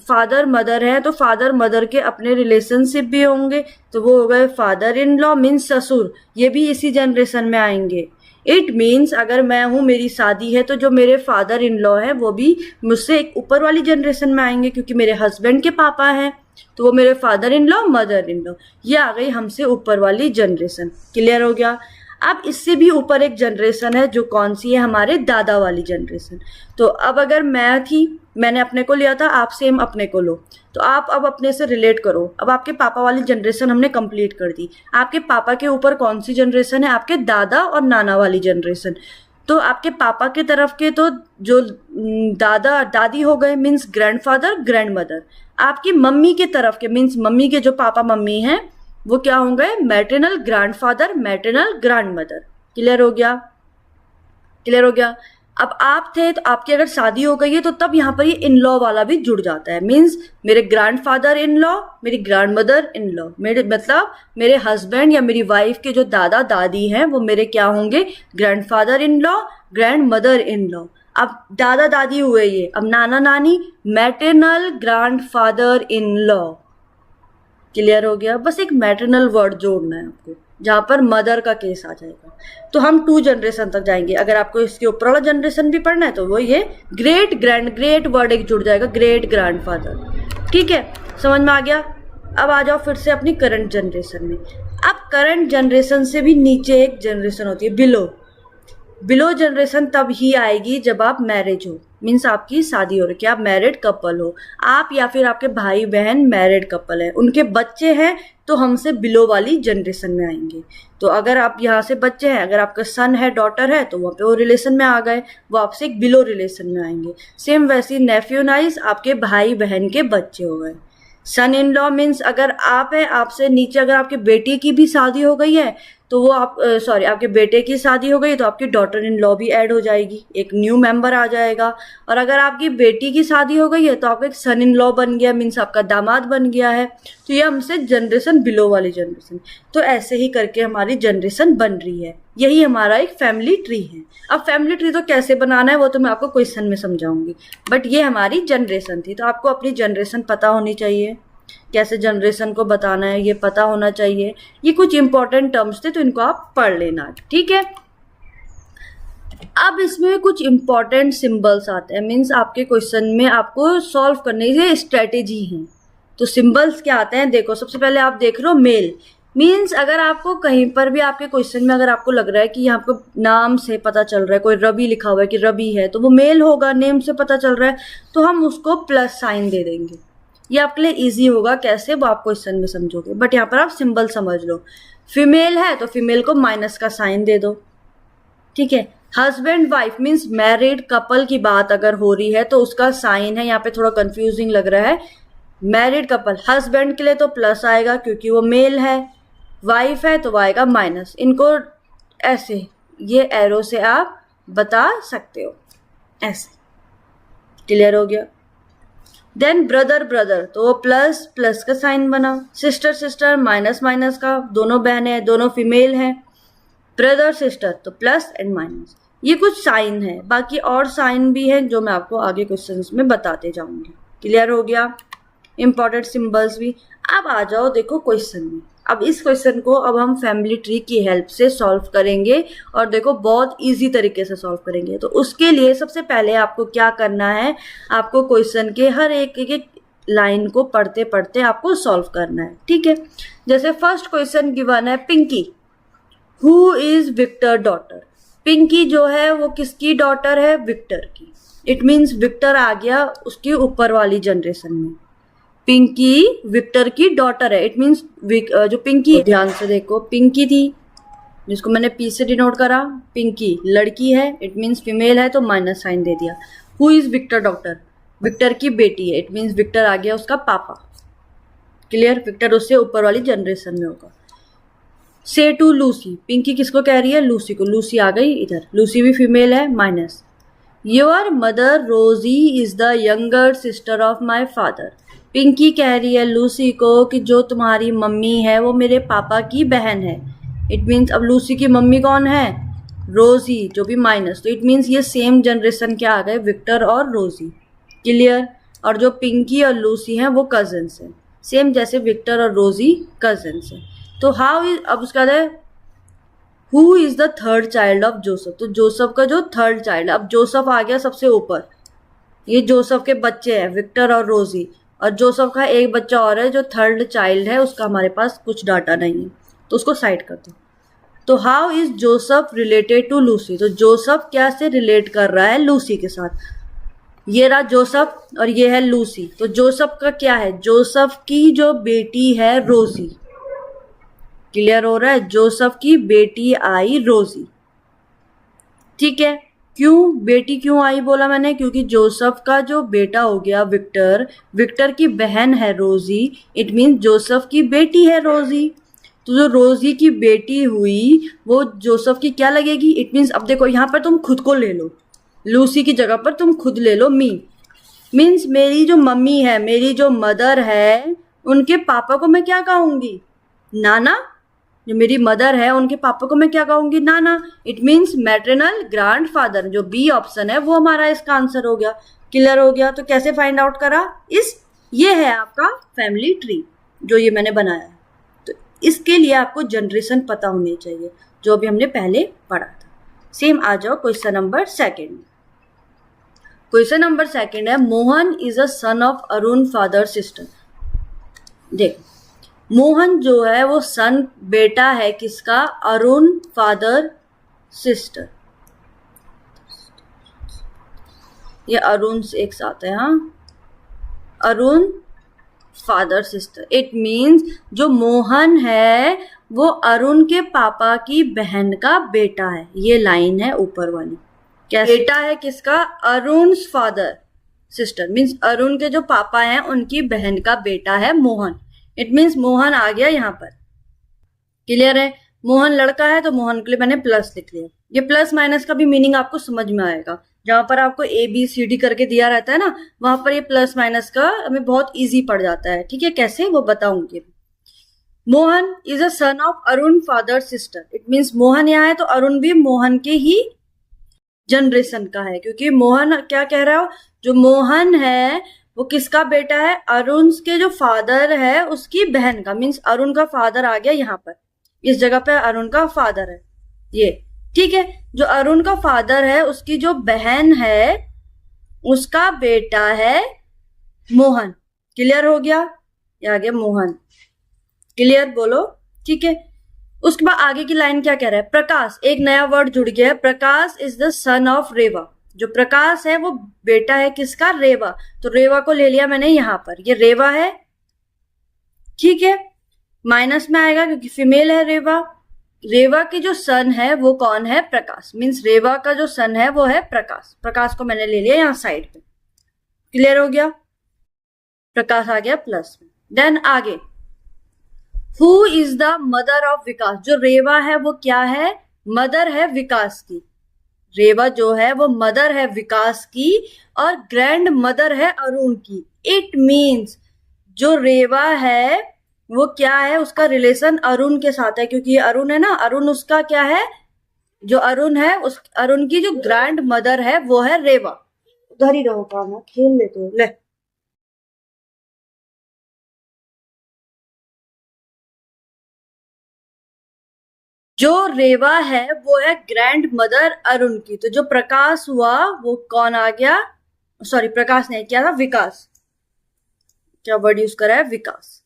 फादर मदर है तो फादर मदर के अपने रिलेशनशिप भी होंगे, तो वो हो गए फादर इन लॉ, मीन्स ससुर। ये भी इसी जनरेशन में आएंगे। इट मीन्स अगर मैं हूँ, मेरी शादी है, तो जो मेरे फादर इन लॉ है वो भी मुझसे एक ऊपर वाली जनरेशन में आएंगे, क्योंकि मेरे हस्बैंड के पापा हैं, तो वो मेरे father in law, mother in law. ये आ गई हमसे ऊपर वाली जनरेशन। क्लियर हो गया। अब इससे भी ऊपर एक जनरेशन है, जो कौन सी है, हमारे दादा वाली जनरेशन। तो अब अगर मैं थी, मैंने अपने को लिया था, आप सेम अपने को लो, तो आप अब अपने से रिलेट करो। अब आपके पापा वाली जनरेशन हमने कंप्लीट कर दी। आपके पापा के ऊपर कौन सी जनरेशन है, आपके दादा और नाना वाली जनरेशन। तो आपके पापा के तरफ के तो जो दादा दादी हो गए मीन्स ग्रैंडफादर ग्रैंड मदर, आपकी मम्मी के तरफ के मीन्स मम्मी के जो पापा मम्मी हैं वो क्या होंगे, maternal grandfather maternal grand mother. Clear हो गया, क्लियर हो गया। अब आप थे तो आपकी अगर शादी हो गई है तो तब यहाँ पर ये इन लॉ वाला भी जुड़ जाता है, मीन्स मेरे ग्रैंडफादर इन लॉ, मेरी ग्रैंड मदर इन लॉ, मेरे मतलब मेरे हस्बैंड या मेरी वाइफ के जो दादा दादी हैं वो मेरे क्या होंगे, grandfather in law grand mother in law. अब दादा दादी हुए ये, अब नाना नानी maternal grandfather in law. Clear हो गया, बस एक मैटरनल वर्ड जोड़ना है आपको जहां पर मदर का केस आ जाएगा। तो हम 2 जनरेशन तक जाएंगे। अगर आपको इसके ऊपर वाला जनरेशन भी पढ़ना है तो वो ये ग्रेट वर्ड एक जुड़ जाएगा, ग्रेट ग्रैंडफादर। ठीक है, समझ में आ गया। अब आ जाओ फिर से अपनी करंट जनरेशन में। अब करंट जनरेशन से भी नीचे एक जनरेशन होती है बिलो जनरेशन, तब ही आएगी जब आप मैरिज हो, मीन्स आपकी शादी हो रही है, आप मैरिड कपल हो, आप या फिर आपके भाई बहन मैरिड कपल है, उनके बच्चे हैं तो हमसे बिलो वाली जनरेशन में आएंगे। तो अगर आप यहाँ से बच्चे हैं, अगर आपका सन है डॉटर है तो वहाँ पे वो रिलेशन में आ गए, वो आपसे एक बिलो रिलेशन में आएंगे। सेम वैसे नेफ्यू नाइस आपके भाई बहन के बच्चे हो गए। सन इन लॉ मीन्स अगर आप है, आपसे नीचे अगर आपके बेटी की भी शादी हो गई है तो वो आप आपके बेटे की शादी हो गई तो आपकी डॉटर इन लॉ भी ऐड हो जाएगी, एक न्यू मेंबर आ जाएगा। और अगर आपकी बेटी की शादी हो गई है तो आपका एक सन इन लॉ बन गया, मीन्स आपका दामाद बन गया है। तो ये हमसे जनरेशन बिलो वाली जनरेशन। तो ऐसे ही करके हमारी जनरेशन बन रही है, यही हमारा एक फैमिली ट्री है। अब फैमिली ट्री तो कैसे बनाना है वो तो मैं आपको क्वेश्चन में समझाऊंगी, बट ये हमारी जनरेशन थी। तो आपको अपनी जनरेशन पता होनी चाहिए, कैसे जनरेशन को बताना है ये पता होना चाहिए। ये कुछ इंपॉर्टेंट टर्म्स थे तो इनको आप पढ़ लेना, ठीक है। अब इसमें कुछ इंपॉर्टेंट सिंबल्स आते हैं, मीन्स आपके क्वेश्चन में आपको सॉल्व करने की स्ट्रेटेजी है। तो सिंबल्स क्या आते हैं, देखो सबसे पहले आप देख रहे हो मेल, मीन्स अगर आपको कहीं पर भी आपके क्वेश्चन में अगर आपको लग रहा है कि यहाँ पर नाम से पता चल रहा है, कोई रवि लिखा हुआ है कि रवि है तो वो मेल होगा, नेम से पता चल रहा है तो हम उसको प्लस साइन दे देंगे। ये आपके लिए इजी होगा, कैसे वो आप क्वेश्चन में समझोगे, बट यहाँ पर आप सिंबल समझ लो। फीमेल है तो फीमेल को माइनस का साइन दे दो, ठीक है। Husband wife means married couple की बात अगर हो रही है तो उसका साइन है, यहाँ पे थोड़ा कंफ्यूजिंग लग रहा है, मैरिड कपल हस्बैंड के लिए तो प्लस आएगा क्योंकि वो मेल है, वाइफ है तो वो आएगा माइनस। इनको ऐसे ये एरो से आप बता सकते हो, ऐसे। क्लियर हो गया। देन ब्रदर तो वो प्लस प्लस का साइन बना, सिस्टर माइनस माइनस का, दोनों बहनें हैं दोनों फीमेल हैं, ब्रदर सिस्टर तो प्लस एंड माइनस। ये कुछ साइन है, बाकी और साइन भी हैं जो मैं आपको आगे क्वेश्चंस में बताते जाऊंगी। क्लियर हो गया, इंपॉर्टेंट सिंबल्स भी। अब आ जाओ देखो क्वेश्चन में। अब इस क्वेश्चन को अब हम फैमिली ट्री की हेल्प से सॉल्व करेंगे और देखो बहुत इजी तरीके से सॉल्व करेंगे। तो उसके लिए सबसे पहले आपको क्या करना है, आपको क्वेश्चन के हर एक लाइन को पढ़ते पढ़ते आपको सॉल्व करना है, ठीक है। जैसे फर्स्ट क्वेश्चन गिवन है Pinky, who is Victor daughter. Pinky जो है वो किसकी डॉटर है, विक्टर की। इट मीन्स विक्टर आ गया उसकी ऊपर वाली जनरेशन में, पिंकी विक्टर की डॉटर है। इट मीन्स जो पिंकी, ध्यान से देखो, पिंकी थी जिसको मैंने पी से डिनोट करा, पिंकी लड़की है, इट मीन्स फीमेल है तो माइनस साइन दे दिया। Who is Victor daughter, Victor की बेटी है, इट मीन्स विक्टर आ गया उसका पापा। क्लियर, विक्टर उससे ऊपर वाली जनरेशन में होगा। से टू लूसी, पिंकी किसको कह रही है, लूसी को, लूसी आ गई इधर, लूसी भी फीमेल है, minus. Your mother Rosy is the younger sister of my father. Pinky कह रही है लूसी को कि जो तुम्हारी मम्मी है वो मेरे पापा की बहन है। इट मीन्स अब लूसी की मम्मी कौन है, रोजी, जो भी माइनस। तो इट मीन्स ये सेम जनरेशन के आ गए, विक्टर और रोजी। क्लियर। और जो पिंकी और लूसी हैं वो कजन्स हैं, सेम जैसे विक्टर और रोजी कजन्स हैं। तो हाउ इज, अब उसका है who is the third child of Joseph. तो जोसेफ का जो थर्ड चाइल्ड, अब जोसेफ आ गया सबसे ऊपर, ये जोसेफ के बच्चे हैं विक्टर और रोजी, और जोसेफ का एक बच्चा और है जो थर्ड चाइल्ड है, उसका हमारे पास कुछ डाटा नहीं है तो उसको साइड कर दो। तो how is Joseph related to Lucy. तो जोसेफ क्या से रिलेट कर रहा है, लूसी के साथ। ये रहा जोसेफ और ये है लूसी। तो जोसेफ का क्या है, जोसेफ की जो बेटी है रोजी। क्लियर हो रहा है, जोसेफ की बेटी आई रोजी। ठीक है। क्यों बेटी क्यों आई बोला मैंने? क्योंकि जोसेफ का जो बेटा हो गया विक्टर, विक्टर की बहन है रोजी, इट मीन जोसेफ की बेटी है रोजी। तो जो रोजी की बेटी हुई वो जोसेफ की क्या लगेगी? इट मीन्स अब देखो यहाँ पर तुम खुद को ले लो, लूसी की जगह पर तुम खुद ले लो मी। मीन्स मेरी जो मम्मी है, मेरी जो मदर है, उनके पापा को मैं क्या कहूंगी? नाना। जो मेरी मदर है उनके पापा को मैं क्या कहूंगी? नाना। It means maternal grandfather. जो बी ऑप्शन है वो हमारा इसका आंसर हो गया। क्लियर हो गया? तो कैसे फाइंड आउट करा? ये है आपका फैमिली ट्री जो ये मैंने बनाया है। तो इसके लिए आपको जनरेशन पता होनी चाहिए, जो अभी हमने पहले पढ़ा था। सेम आ जाओ question number second. Question number second है, Mohan is a son of Arun father sister. देखो मोहन जो है वो सन बेटा है किसका? Arun father sister. ये अरुण एक साथ है, हाँ, Arun father sister. It means जो मोहन है वो अरुण के पापा की बहन का बेटा है। ये लाइन है ऊपर वाली। क्या बेटा है किसका? Arun father sister means Arun के जो पापा हैं उनकी बहन का बेटा है मोहन। इट मीन्स मोहन आ गया यहाँ पर। क्लियर है? मोहन लड़का है तो मोहन के लिए मैंने प्लस लिख लिया। ये प्लस माइनस का भी मीनिंग आपको समझ में आएगा। जहां पर आपको ए बी सी डी करके दिया रहता है ना, वहां पर ये प्लस माइनस का हमें बहुत इजी पड़ जाता है। ठीक है, कैसे वो बताऊंगी। Mohan is a son of Arun father sister. It means Mohan यहाँ है तो अरुण भी मोहन के ही जनरेशन का है, क्योंकि मोहन क्या कह रहा हो, जो मोहन है वो किसका बेटा है? अरुण के जो फादर है उसकी बहन का। मीन्स अरुण का फादर आ गया यहाँ पर, इस जगह पे अरुण का फादर है ये। ठीक है, जो अरुण का फादर है उसकी जो बहन है उसका बेटा है मोहन। क्लियर हो गया? ये आ गया मोहन। क्लियर बोलो? ठीक है। उसके बाद आगे की लाइन क्या कह रहा है? प्रकाश, एक नया वर्ड जुड़ गया है। प्रकाश इज द सन ऑफ रेवा। जो प्रकाश है वो बेटा है किसका? रेवा। तो रेवा को ले लिया मैंने यहां पर, ये रेवा है। ठीक है, माइनस में आएगा क्योंकि फीमेल है रेवा। रेवा की जो सन है वो कौन है? प्रकाश। मीन्स रेवा का जो सन है वो है प्रकाश। प्रकाश को मैंने ले लिया यहाँ साइड पे। क्लियर हो गया? प्रकाश आ गया प्लस में। देन आगे, who is the mother of Vikas. जो रेवा है वो क्या है? मदर है विकास की। रेवा जो है वो मदर है विकास की और ग्रैंड मदर है अरुण की। इट मीन्स जो रेवा है वो क्या है? उसका रिलेशन अरुण के साथ है, क्योंकि अरुण है ना, अरुण उसका क्या है? जो अरुण है उस अरुण की जो ग्रैंड मदर है वो है रेवा। उधर ही रहो, काम है, खेल लेते हो। ले, जो रेवा है वो है ग्रैंड मदर अरुण की। तो जो प्रकाश हुआ वो कौन आ गया? सॉरी, प्रकाश नहीं, क्या था? विकास। क्या वर्ड यूज करा है? विकास।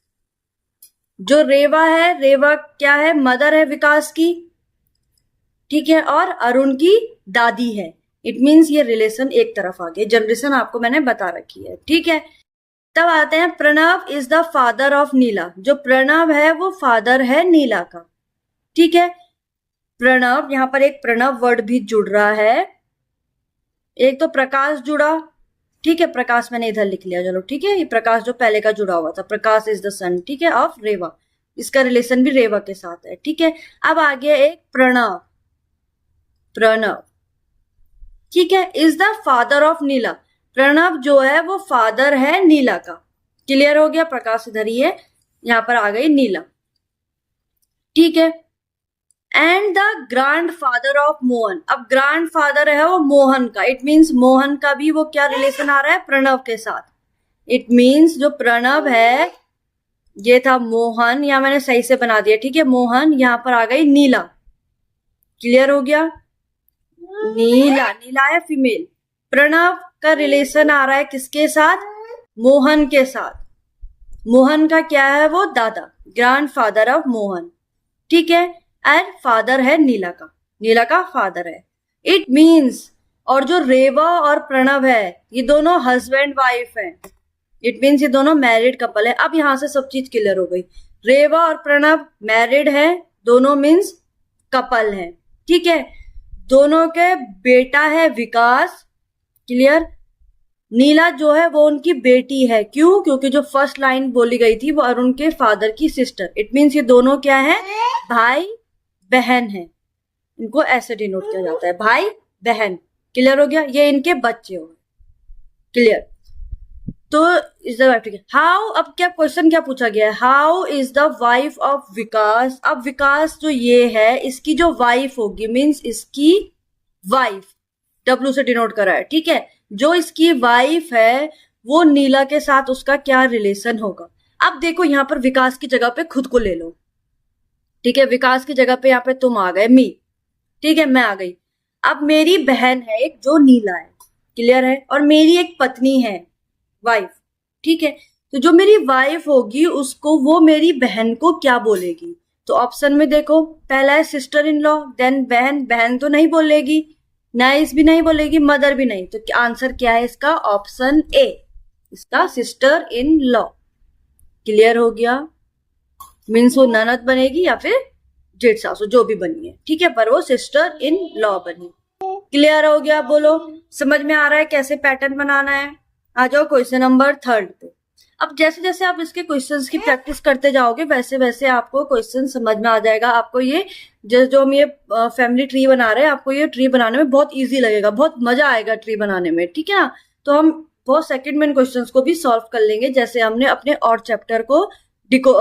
जो रेवा है, रेवा क्या है? मदर है विकास की। ठीक है, और अरुण की दादी है। इट मीन्स ये रिलेशन एक तरफ आ गया। जनरेशन आपको मैंने बता रखी है। ठीक है, तब आते हैं, Pranav is the father of Neela. जो प्रणव है वो फादर है नीला का। ठीक है, प्रणव, यहां पर एक प्रणव वर्ड भी जुड़ रहा है। एक तो प्रकाश जुड़ा। ठीक है, प्रकाश मैंने इधर लिख लिया, चलो ठीक है। ये प्रकाश जो पहले का जुड़ा हुआ था, प्रकाश इज द सन, ठीक है, ऑफ रेवा। इसका रिलेशन भी रेवा के साथ है। ठीक है, अब आ गया एक प्रणव। प्रणव, ठीक है, इज द फादर ऑफ नीला। प्रणव जो है वो फादर है नीला का। क्लियर हो गया? प्रकाश इधर ही है, यहां पर आ गई नीला। ठीक है, and the grand father of Mohan. अब ग्रैंड फादर है वो मोहन का। इट मीन्स मोहन का भी वो क्या रिलेशन आ रहा है? प्रणव के साथ। इट मीन्स जो प्रणव है ये था मोहन, यहां मैंने सही से बना दिया। ठीक है, मोहन, यहां पर आ गई नीला। क्लियर हो गया? नीला, नीला है फीमेल। प्रणव का रिलेशन आ रहा है किसके साथ? मोहन के साथ। मोहन का क्या है? वो दादा, ग्रैंड फादर ऑफ मोहन। ठीक है, एंड फादर है नीला का। नीला का फादर है। इट मीन्स, और जो रेवा और प्रणव है ये दोनों हस्बैंड वाइफ हैं। इट मीन्स ये दोनों मैरिड कपल है। अब यहां से सब चीज क्लियर हो गई। रेवा और प्रणव मैरिड है दोनों, मीन्स कपल है। ठीक है, दोनों के बेटा है विकास, क्लियर। नीला जो है वो उनकी बेटी है, क्यों? क्योंकि जो फर्स्ट लाइन बोली गई थी वो अरुण के फादर की सिस्टर। इट मीन्स ये दोनों क्या है? भाई बहन है। इनको ऐसे डिनोट किया जाता है, भाई बहन। क्लियर हो गया? ये इनके बच्चे हो, क्लियर। तो इज द हाउ, अब क्या क्वेश्चन क्या पूछा गया है? How is the wife of Vikas. अब विकास जो ये है इसकी जो वाइफ होगी, मीन्स इसकी वाइफ, डब्ल्यू से डिनोट करा है, ठीक है। जो इसकी वाइफ है वो नीला के साथ उसका क्या रिलेशन होगा? अब देखो यहाँ पर विकास की जगह पे खुद को ले लो, ठीक है। विकास की जगह पे यहाँ पे तुम आ गए, मी, ठीक है, मैं आ गई। अब मेरी बहन है एक जो नीला है, क्लियर है, और मेरी एक पत्नी है, वाइफ, ठीक है। तो जो मेरी वाइफ होगी उसको वो मेरी बहन को क्या बोलेगी? तो ऑप्शन में देखो, पहला है सिस्टर इन लॉ, देन बहन। बहन तो नहीं बोलेगी, नाइस भी नहीं बोलेगी, मदर भी नहीं। तो आंसर क्या है इसका? ऑप्शन ए, इसका सिस्टर इन लॉ। क्लियर हो गया? मीन्स वो ननद बनेगी या फिर जेठ सासू, जो भी बनी है, ठीक है, पर वो सिस्टर इन लॉ बनी। क्लियर हो गया? बोलो, समझ में आ रहा है कैसे पैटर्न बनाना है? आ जाओ क्वेश्चन नंबर 3 पे। अब जैसे जैसे आप इसके क्वेश्चंस की प्रैक्टिस करते जाओगे वैसे वैसे आपको क्वेश्चन समझ में आ जाएगा। आपको ये जो हम ये फैमिली ट्री बना रहे हैं, आपको ये ट्री बनाने में बहुत इजी लगेगा, बहुत मजा आएगा ट्री बनाने में, ठीक है ना। तो हम बहुत सेकंड में इन क्वेश्चंस को भी सॉल्व कर लेंगे, जैसे हमने अपने और चैप्टर को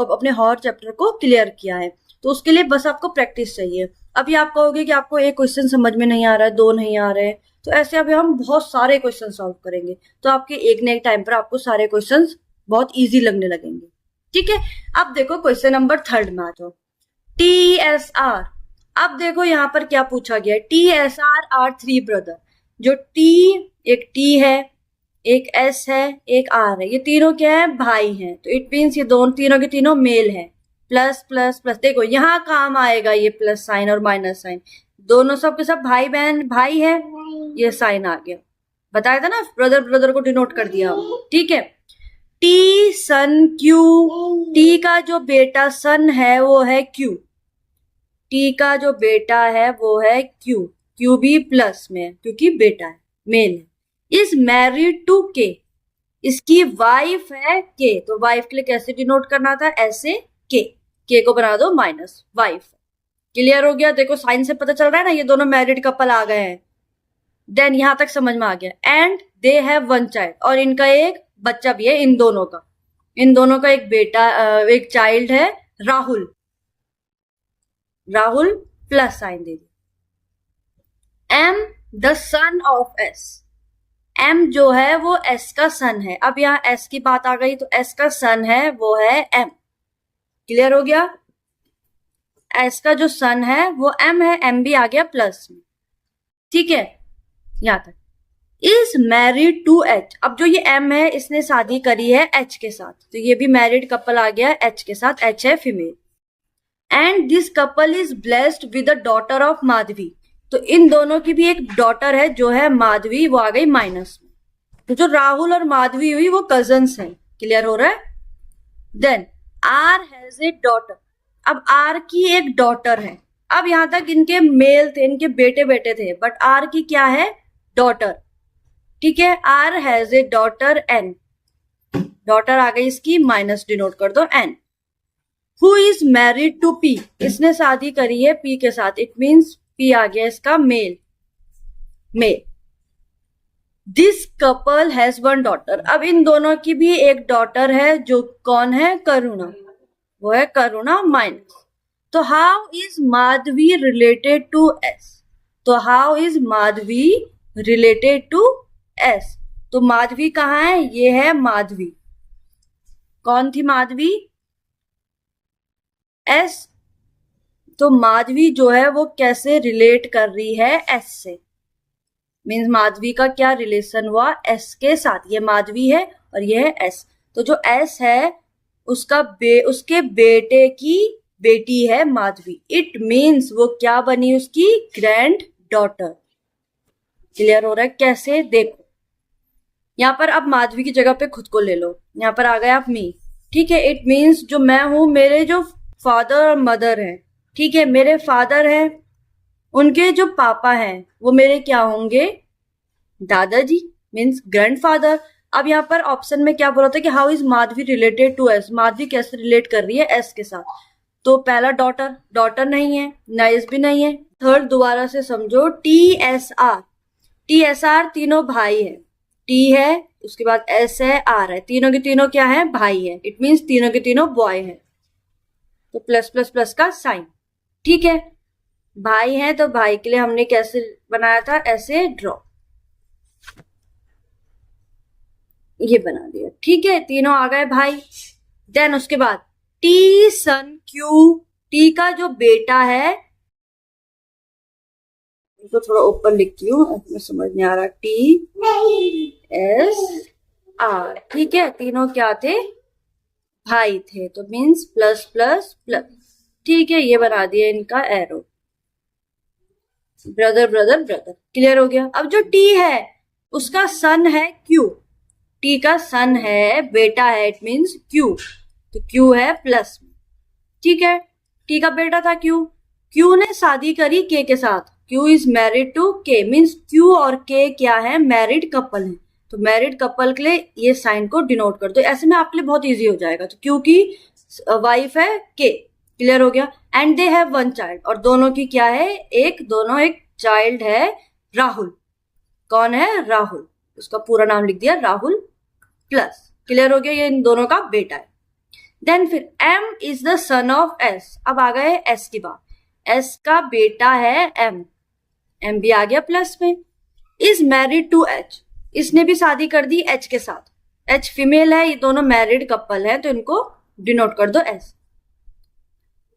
अपने हॉर चैप्टर को क्लियर किया है। तो उसके लिए बस आपको प्रैक्टिस चाहिए। अभी आप कहोगे कि आपको एक क्वेश्चन समझ में नहीं आ रहा है, 2 नहीं आ रहे, तो ऐसे अभी हम बहुत सारे क्वेश्चन सॉल्व करेंगे, तो आपके एक न एक टाइम पर आपको सारे क्वेश्चन बहुत इजी लगने लगेंगे, ठीक है। अब देखो क्वेश्चन नंबर 3 में आ जाओ। TSR। अब देखो यहाँ पर क्या पूछा गया है। TSR R 3 brother. जो T, एक T है, एक S है, एक R है, ये तीनों क्या है? भाई हैं। तो इट मीन्स ये दोनों तीनों के तीनों मेल हैं। प्लस प्लस प्लस, देखो यहाँ काम आएगा ये प्लस साइन और माइनस साइन, दोनों सब के सब भाई बहन, भाई है, ये साइन आ गया। बताया था ना, ब्रदर ब्रदर को डिनोट कर दिया, ठीक है। टी सन क्यू। टी का जो बेटा सन है वो है क्यू। टी का जो बेटा है वो है क्यू। क्यू भी प्लस में है क्योंकि बेटा है, मेल है। इज मैरिड टू के। इसकी वाइफ है के, तो वाइफ के लिए कैसे डिनोट करना था? ऐसे के को बना दो माइनस वाइफ। क्लियर हो गया? देखो साइन से पता चल रहा है ना, ये दोनों मैरिड कपल आ गए हैं। देन यहां तक समझ में आ गया। एंड दे हैव 1 चाइल्ड, और इनका एक बच्चा भी है, इन दोनों का एक बेटा, एक चाइल्ड है, राहुल। राहुल प्लस साइन दे दिया। M the son of S. M जो है वो एस का सन है। अब यहाँ एस की बात आ गई, तो एस का सन है वो है एम। क्लियर हो गया? एस का जो सन है वो एम है, एम भी आ गया प्लस में, ठीक है, यहां तक। Is married to H. अब जो ये एम है इसने शादी करी है एच के साथ, तो ये भी मैरिड कपल आ गया एच के साथ, एच है female. And this couple is blessed with the daughter of Madhavi. तो इन दोनों की भी एक डॉटर है जो है माधवी, वो आ गई माइनस में। तो जो राहुल और माधवी हुई वो कजन्स हैं। क्लियर हो रहा है? Then R has a daughter. अब आर की एक डॉटर है। अब यहां तक इनके मेल थे, इनके बेटे बेटे थे, बट आर की क्या है? डॉटर, ठीक है। R has a daughter N. Daughter आ गई इसकी, माइनस डिनोट कर दो N. Who is married to P. इसने शादी करी है पी के साथ, इट मीन्स पी आ गया इसका male. This couple has 1 daughter. अब इन दोनों की भी एक डॉटर है, जो कौन है? करुणा, वो है करुणा माइनस। तो how is Madhavi related to S. तो how is Madhavi related to S. तो माधवी कहाँ है? ये है माधवी। कौन थी माधवी? एस। तो माधवी जो है वो कैसे रिलेट कर रही है? एस से। मीन्स माधवी का क्या रिलेशन हुआ? एस के साथ। ये माधवी है और ये है एस। तो जो एस है उसका उसके बेटे की बेटी है माधवी। इट मीन्स वो क्या बनी? उसकी ग्रैंड डॉटर। क्लियर हो रहा है कैसे? देखो यहाँ पर अब माधवी की जगह पे खुद को ले लो, यहाँ पर आ गया आप मी, ठीक है। इट मीन्स जो मैं हूं, मेरे जो फादर और मदर हैं, ठीक है, मेरे फादर हैं उनके जो पापा हैं वो मेरे क्या होंगे, दादाजी, मीन्स ग्रैंडफादर। अब यहाँ पर ऑप्शन में क्या बोला था कि how is Madhavi related to S, Madhavi कैसे रिलेट कर रही है एस के साथ। तो पहला डॉटर, डॉटर नहीं है, नाइस भी नहीं है। थर्ड दोबारा से समझो, TSR, TSR तीनों भाई है, टी है, उसके बाद एस है, आर है, तीनों के तीनों क्या है, भाई है। इट मीन्स तीनों के तीनों बॉय है, तो प्लस प्लस प्लस का साइन। ठीक है, भाई है तो भाई के लिए हमने कैसे बनाया था, ऐसे ड्रॉ, ये बना दिया। ठीक है, तीनों आ गए भाई। देन उसके बाद टी सन क्यू, टी का जो बेटा है, इसको थोड़ा ऊपर लिखती हूँ, अपने समझ नहीं आ रहा, TSR। ठीक है, तीनों क्या थे, भाई थे, तो मीन्स प्लस प्लस प्लस। ठीक है, ये बना दिया इनका arrow, brother brother brother. Clear हो गया। अब जो टी है उसका सन है क्यू, टी का सन है, बेटा है, इट मीन्स क्यू, तो क्यू है प्लस में। ठीक है, टी का बेटा था क्यू, क्यू ने शादी करी के के साथ, क्यू इज मैरिड टू के, मीन्स क्यू और के क्या है, मैरिड कपल है। तो मैरिड कपल के लिए ये साइन को डिनोट कर दो, ऐसे में आपके लिए बहुत इजी हो जाएगा। तो क्यू की वाइफ है के, क्लियर हो गया। And they have one child, और दोनों की क्या है, दोनों एक चाइल्ड है, राहुल। कौन है, राहुल, उसका पूरा नाम लिख दिया राहुल प्लस। क्लियर हो गया, ये इन दोनों का बेटा है। देन फिर M is the son of S, अब आ गए S की बात, S का बेटा है M, M भी आ गया प्लस में। इज मैरिड टू H, इसने भी शादी कर दी H के साथ, H फीमेल है, ये दोनों मैरिड कपल है, तो इनको डिनोट कर दो S।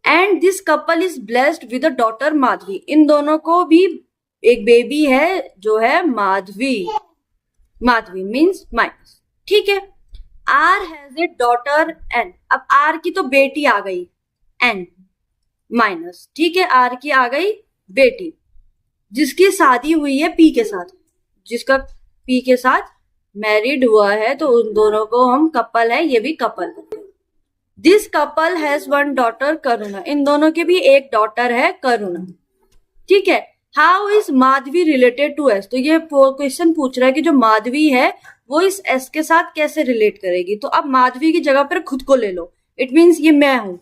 And this couple is blessed with a daughter Madhavi, इन दोनों को भी एक बेबी है जो है माधवी, माधवी मीन्स माइनस। ठीक है, R has a daughter N, अब आर की तो बेटी आ गई एन माइनस। ठीक है, आर की आ गई बेटी, जिसकी शादी हुई है पी के साथ, जिसका पी के साथ मैरिड हुआ है, तो उन दोनों को हम कपल है, ये भी कपल है। This couple has one daughter Karuna, इन दोनों के भी एक डॉटर है करुणा। ठीक है, how is Madhavi related to S, तो ये क्वेश्चन पूछ रहा है कि जो माधवी है वो इस एस के साथ कैसे रिलेट करेगी। तो अब माधवी की जगह पर खुद को ले लो, इट मीन्स ये मैं हूं।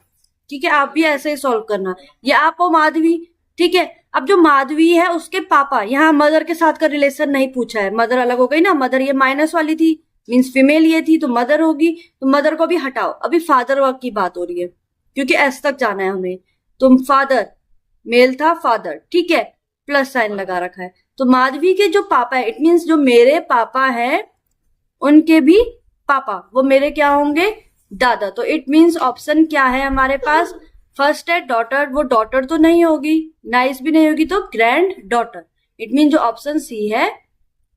ठीक है, आप भी ऐसे ही सॉल्व करना, ये आप हो माधवी। ठीक है, अब जो माधवी है उसके पापा, यहाँ मदर के साथ का रिलेशन नहीं पूछा है, मदर अलग हो गई ना, मदर ये माइनस वाली थी, मीन्स फीमेल ये थी, तो मदर होगी, तो मदर को भी हटाओ। अभी फादर की बात हो रही है, क्योंकि एस तक जाना है हमें। तो फादर मेल था, फादर, ठीक है, प्लस साइन लगा रखा है। तो माधवी के जो पापा है, इट मीन्स जो मेरे पापा हैं उनके भी पापा, वो मेरे क्या होंगे, दादा। तो इट मीन्स ऑप्शन क्या है हमारे पास, फर्स्ट है डॉटर, वो डॉटर तो नहीं होगी, नाइस भी नहीं होगी, तो ग्रैंड डॉटर। इट मीन जो ऑप्शन सी है।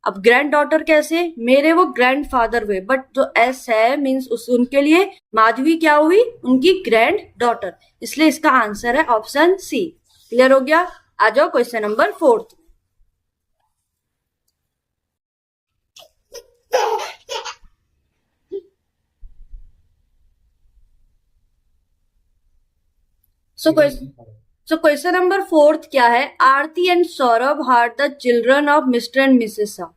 अब ग्रैंड डॉटर कैसे, मेरे वो ग्रैंड फादर हुए, बट जो एस है मीन्स उनके लिए माधवी क्या हुई, उनकी ग्रैंड डॉटर, इसलिए इसका आंसर है ऑप्शन सी। क्लियर हो गया। आ जाओ question number 4। So question number 4 क्या है, Aarti and Saurabh are the children of mister and Mrs Shah.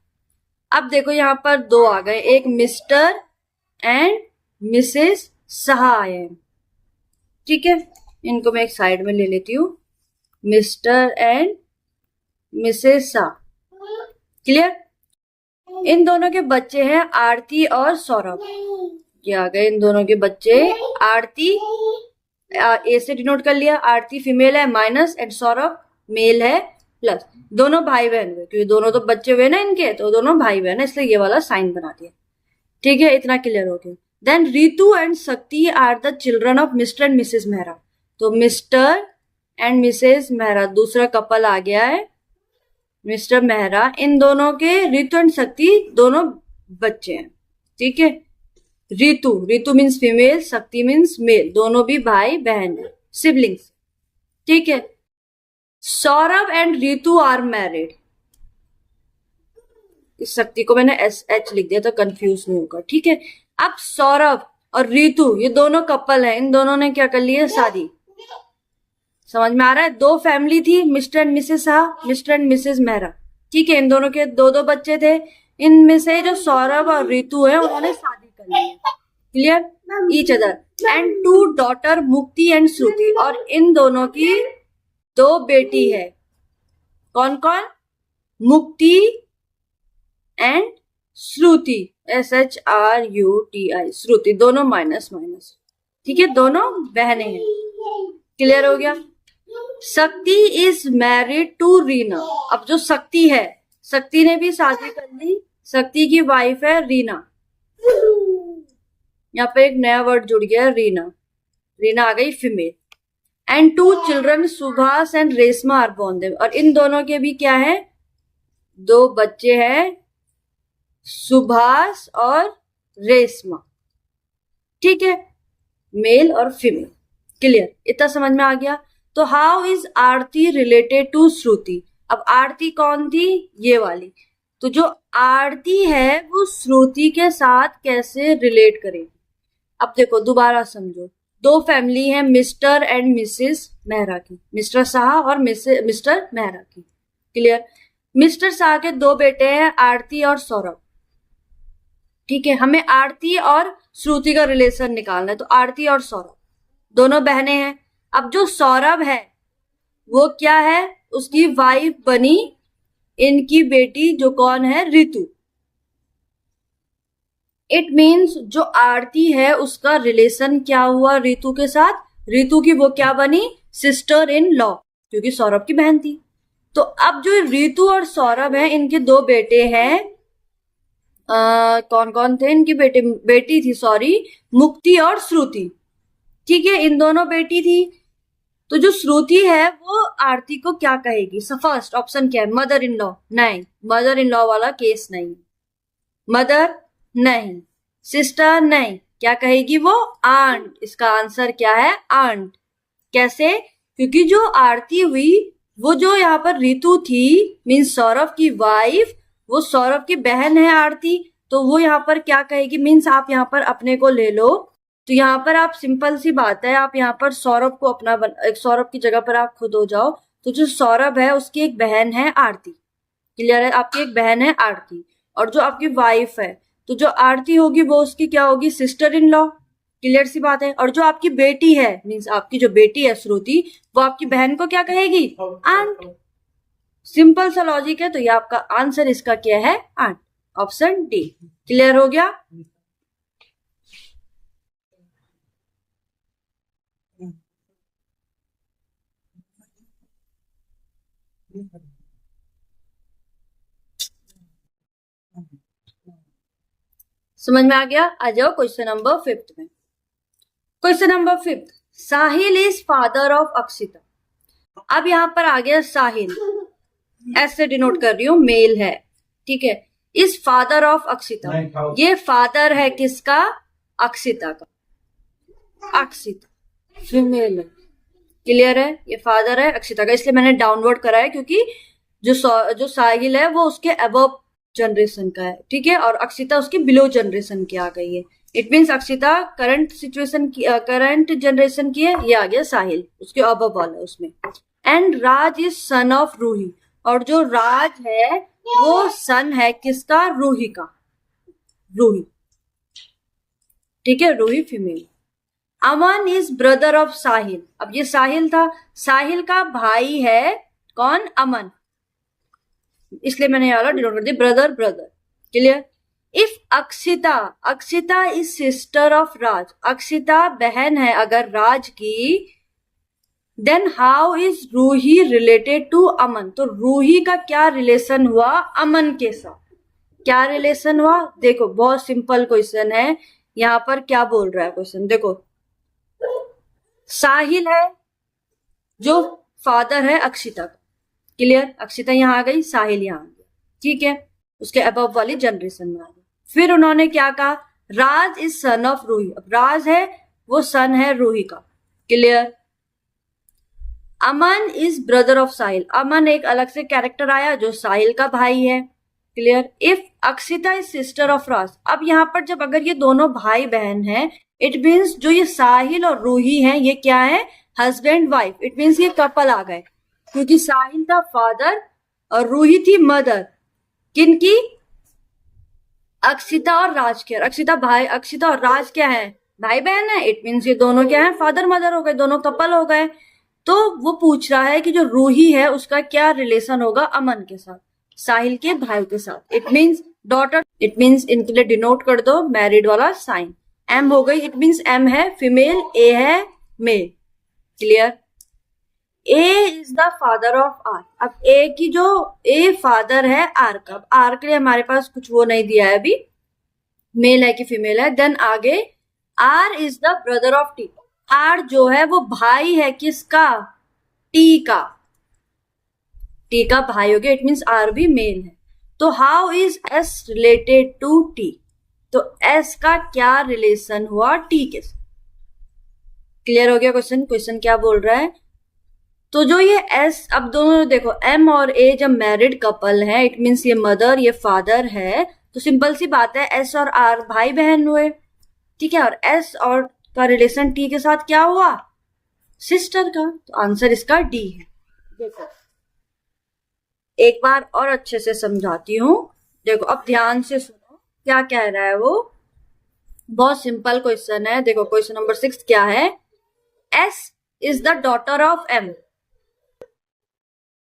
अब देखो यहाँ पर दो आ गए, एक मिस्टर एंड मिसेस शाह आए हैं। ठीक है, इनको मैं एक साइड में ले लेती हूँ, Mr and Mrs Shah. Clear. इन दोनों के बच्चे हैं आरती और सौरभ, ये आ गए इन दोनों के बच्चे। आरती ए से डिनोट कर लिया, आरती फीमेल है माइनस, एंड सौरभ मेल है प्लस। दोनों भाई बहन हुए, क्योंकि दोनों तो बच्चे हुए ना इनके, तो दोनों भाई बहन है, इसलिए ये वाला साइन बना दिया। ठीक है, इतना क्लियर हो गया। Then Ritu and Shakti are the children of mister and Mrs Mehra. तो मिस्टर एंड मिसेस मेहरा दूसरा कपल आ गया है, मिस्टर मेहरा। इन दोनों के रितु एंड शक्ति दोनों बच्चे हैं। ठीक है, Ritu means female, Shakti means male, दोनों भी भाई बहन है, सिबलिंग्स। ठीक है, Saurabh and Ritu are married. इस शक्ति को मैंने SH लिख दिया तो कंफ्यूज नहीं होगा। ठीक है, अब सौरभ और रितु ये दोनों कपल हैं, इन दोनों ने क्या कर लिया, शादी। समझ में आ रहा है? दो फैमिली थी, mister and Mrs Shah, mister and Mrs Mehra, ठीक है। इन दोनों के दो दो बच्चे थे। इनमें से जो सौरभ और रितु है उन्होंने शादी कर ली है, clear, each other. And two daughter Mukti and Shruti, और इन दोनों की दो बेटी है। कौन कौन? मुक्ति एंड श्रुति, SHRUTI, श्रुति, दोनों माइनस माइनस, ठीक है, दोनों बहनें हैं। क्लियर हो गया? शक्ति इज मैरिड टू रीना। अब जो शक्ति है, शक्ति ने भी शादी कर ली, शक्ति की वाइफ है रीना। यहाँ पे एक नया वर्ड जुड़ गया, रीना, रीना आ गई female. And two children Subhash and Reshma are born them, और इन दोनों के भी क्या है? दो बच्चे हैं, सुभाष और रेशमा, ठीक है, मेल और फीमेल। क्लियर? इतना समझ में आ गया? तो how is Aarti related to Shruti? अब आरती कौन थी? ये वाली। तो जो आरती है वो श्रुति के साथ कैसे रिलेट करेगी? अब देखो, दोबारा समझो। दो फैमिली है, मिस्टर एंड मिसेस मेहरा की, मिस्टर शाह और मिस्टर मेहरा की। क्लियर? मिस्टर शाह के दो बेटे हैं, आरती और सौरभ, ठीक है। हमें आरती और श्रुति का रिलेशन निकालना है, तो आरती और सौरभ दोनों बहनें हैं। अब जो सौरभ है वो क्या है? उसकी वाइफ बनी इनकी बेटी, जो कौन है? रितु। इट मीन्स जो आरती है उसका रिलेशन क्या हुआ रितु के साथ? रितु की वो क्या बनी? सिस्टर इन लॉ, क्योंकि सौरभ की बहन थी। तो अब जो रितु और सौरभ हैं, इनके दो बेटे हैं। कौन कौन थे इनकी बेटी थी, सॉरी, मुक्ति और श्रुति, ठीक है, इन दोनों बेटी थी। तो जो श्रुति है वो आरती को क्या कहेगी? फर्स्ट ऑप्शन क्या है? Mother in law. नहीं, मदर इन लॉ वाला केस नहीं। मदर नहीं, सिस्टर नहीं, क्या कहेगी वो? आंट। इसका आंसर क्या है? आंट। कैसे? क्योंकि जो आरती हुई वो जो यहाँ पर रितु थी, मीन्स सौरभ की वाइफ, वो सौरभ की बहन है आरती। तो वो यहाँ पर क्या कहेगी? मीन्स आप यहाँ पर अपने को ले लो, तो यहाँ पर आप सिंपल सी बात है, आप यहाँ पर सौरभ को अपना सौरभ की जगह पर आप खुद हो जाओ। तो जो सौरभ है उसकी एक बहन है आरती। क्लियर है? आपकी एक बहन है आरती, और जो आपकी वाइफ है, तो जो आरती होगी वो उसकी क्या होगी? Sister in law. क्लियर सी बात है? और जो आपकी बेटी है, मीन्स आपकी जो बेटी है श्रुति, वो आपकी बहन को क्या कहेगी? आंट। सिंपल सा लॉजिक है। तो ये आपका आंसर इसका क्या है? Aunt, option D. क्लियर हो गया? समझ में आ गया? आ जाओ क्वेश्चन नंबर 5 में। Question number 5, Sahil is father of Akshita. अब यहां पर आ गया साहिल, ऐसे डिनोट कर रही हूं, मेल है, ठीक है। इज फादर ऑफ अक्षिता, ये फादर है किसका? अक्षिता का। अक्षिता फीमेल है। क्लियर है? ये फादर है अक्षिता का, इसलिए मैंने डाउनवर्ड करा है, क्योंकि जो साहिल है वो उसके अबव जनरेशन का है, ठीक है, और अक्षिता उसके बिलो जनरेशन की आ गई है। It means Akshita current situation की, करंट जनरेशन की है, ये आ गया साहिल उसके अबव वाला उसमें। And Raj is son of Roohi, और जो राज है वो सन है किसका? रूही का। रूही, ठीक है, Ruhi female. Aman is brother of Sahil. अब ये साहिल था, साहिल का भाई है कौन? अमन, इसलिए मैंने यहाँ डिनोट कर दिया brother brother. Clear? If Akshita, Akshita is sister of Raj, Akshita बहन है अगर राज की, then how is Ruhi related to Aman? तो रूही का क्या रिलेशन हुआ अमन के साथ? क्या रिलेशन हुआ? देखो बहुत सिंपल क्वेश्चन है। यहाँ पर क्या बोल रहा है क्वेश्चन? देखो, साहिल है जो फादर है अक्षिता का। क्लियर? अक्षिता यहाँ आ गई, साहिल यहाँ आ गया, ठीक है, उसके अबव वाली जनरेशन में आ गई। फिर उन्होंने क्या कहा? Raj is son of Ruhi. अब राज है वो सन है रूही का। Clear? Aman is brother of Sahil, Aman एक अलग से कैरेक्टर आया जो साहिल का भाई है। Clear? If Akshita is sister of Raj, अब यहाँ पर जब अगर ये दोनों भाई बहन हैं, इट मीन्स जो ये साहिल और रूही हैं ये क्या है? हस्बैंड वाइफ, इट मीन्स ये कपल आ गए, क्योंकि साहिल था फादर और रूही थी मदर। किनकी? अक्षिता और राज के। अक्षिता और राज क्या है? भाई बहन है। इट मीन्स ये दोनों क्या है? फादर मदर हो गए, दोनों कपल हो गए। तो वो पूछ रहा है कि जो रूही है उसका क्या रिलेशन होगा अमन के साथ, साहिल के भाई के साथ। It means daughter, it means इनके लिए डिनोट कर दो मैरिड वाला साइन। एम हो गई, इट मीन्स एम है फीमेल, ए है male. Clear? A is the father of R. अब ए की जो ए फादर है आर का, आर के लिए हमारे पास कुछ वो नहीं दिया है अभी, मेल है कि फीमेल है। देन आगे R is the brother of T. R जो है वो भाई है किसका? टी का। टी का भाई हो गया, इट मीन्स आर भी मेल है। तो how is S related to T? तो एस का क्या रिलेशन हुआ टी के साथ? क्लियर हो गया क्वेश्चन? क्वेश्चन क्या बोल रहा है? तो जो ये एस, अब दोनों देखो एम और ए जब मैरिड कपल है, इट मीन्स ये मदर ये फादर है, तो सिंपल सी बात है एस और आर भाई बहन हुए, ठीक है। और एस और का रिलेशन टी के साथ क्या हुआ? सिस्टर का। तो आंसर इसका डी है। देखो एक बार और अच्छे से समझाती हूं, देखो अब ध्यान से सुनो क्या कह रहा है वो। बहुत सिंपल क्वेश्चन है। देखो क्वेश्चन नंबर 6 क्या है? S is the daughter of M.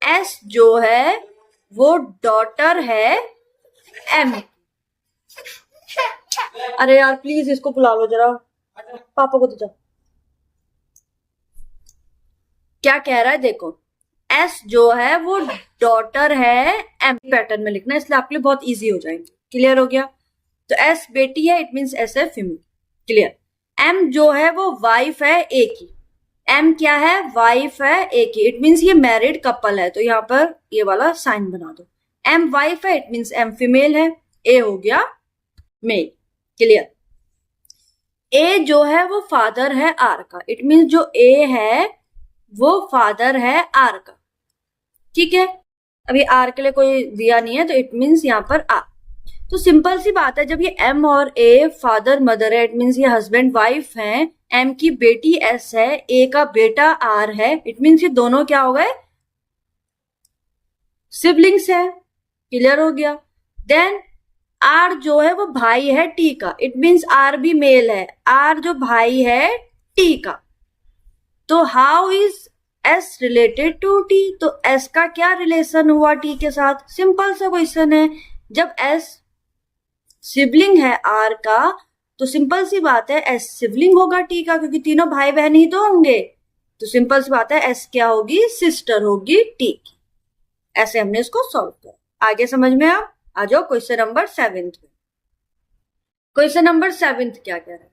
S जो है वो डॉटर है एम। अरे यार प्लीज इसको बुला लो जरा, पापा को तो जाओ। क्या कह रहा है देखो, एस जो है वो डॉटर है एम। पैटर्न में लिखना इसलिए आपके लिए बहुत इजी हो जाएंगे। क्लियर हो गया? तो एस बेटी है, इट मीन्स एस है फीमेल। क्लियर? एम जो है वो वाइफ है ए की। एम क्या है? वाइफ है ए की। इट मीन्स ये मैरिड कपल है, तो यहां पर ये वाला साइन बना दो। एम वाइफ है, इट मीन्स एम फीमेल है, ए हो गया मेल। क्लियर? ए जो है वो फादर है आर का। इट मीन्स जो ए है वो फादर है आर का। ठीक है, अभी आर के लिए कोई दिया नहीं है, तो इट मीन्स यहां पर आर। तो सिंपल सी बात है, जब ये एम और ए फादर मदर है, इट मीन्स ये हस्बैंड वाइफ हैं, एम की बेटी एस है, ए का बेटा आर है, इट मीन्स ये दोनों क्या हो गए? सिबलिंग्स है। क्लियर हो गया? देन आर जो है वो भाई है टी का। इट मीन्स आर भी मेल है, आर जो भाई है टी का। तो how is S related to T? तो एस का क्या रिलेशन हुआ टी के साथ? सिंपल सा क्वेश्चन है। जब एस सिबलिंग है आर का, तो सिंपल सी बात है एस सिबलिंग होगा टी का, क्योंकि तीनों भाई बहन ही तो होंगे। तो सिंपल सी बात है एस क्या होगी? सिस्टर होगी टी की। ऐसे हमने इसको सॉल्व किया। आगे समझ में आ जाओ क्वेश्चन नंबर 7 में। क्वेश्चन नंबर 7 क्या कह रहा है?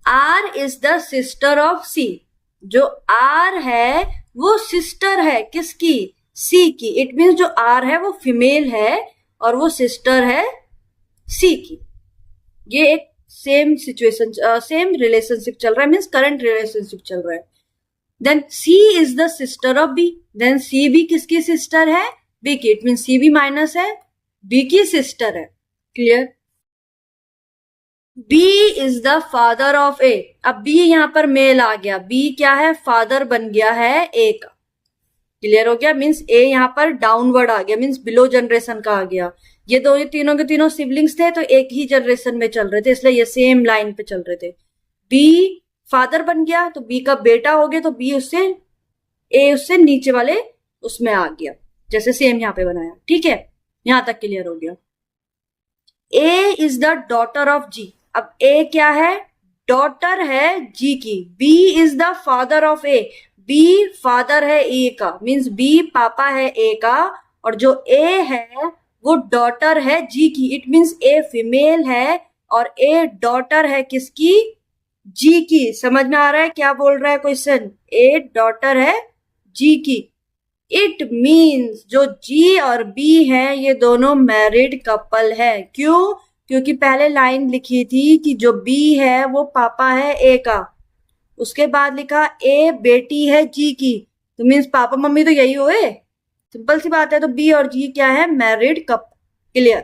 R is the sister of C. जो आर है वो सिस्टर है किसकी? सी की। इट मीन्स जो आर है वो फीमेल है और वो सिस्टर है सी की। ये एक सेम सिचुएशन, सेम रिलेशनशिप चल रहा है, मीन्स करंट रिलेशनशिप चल रहा है। Then C is the sister of B. Then C भी किसकी सिस्टर है? बी की। इट मीन्स सी भी माइनस है, बी की सिस्टर है। Clear? B is the father of A. अब बी यहां पर मेल आ गया, बी क्या है? फादर बन गया है ए का। क्लियर हो गया? मीन्स ए यहां पर डाउनवर्ड आ गया, मीन्स बिलो जनरेशन का आ गया। ये तीनों के तीनों सिबलिंग्स थे, तो एक ही जनरेशन में चल रहे थे, इसलिए ये सेम लाइन पे चल रहे थे। बी फादर बन गया तो बी का बेटा हो गया, तो बी उससे ए उससे नीचे वाले उसमें आ गया, जैसे सेम यहां पे बनाया। ठीक है, यहां तक क्लियर हो गया। A is the daughter of G. अब ए क्या है? डॉटर है जी की। B is the father of A. B father है ए का, मीन्स बी पापा है ए का, और जो ए है वो डॉटर है जी की। इट मीन्स ए फीमेल है और ए डॉटर है किसकी? जी की। समझ में आ रहा है क्या बोल रहा है क्वेश्चन? ए डॉटर है जी की। इट मीन्स जो जी और बी है ये दोनों मैरिड कपल है। क्यों? क्योंकि पहले लाइन लिखी थी कि जो बी है वो पापा है ए का, उसके बाद लिखा ए बेटी है जी की, तो मीन्स पापा मम्मी तो यही हुए। सिंपल सी बात है। तो बी और जी क्या है? Married couple. क्लियर?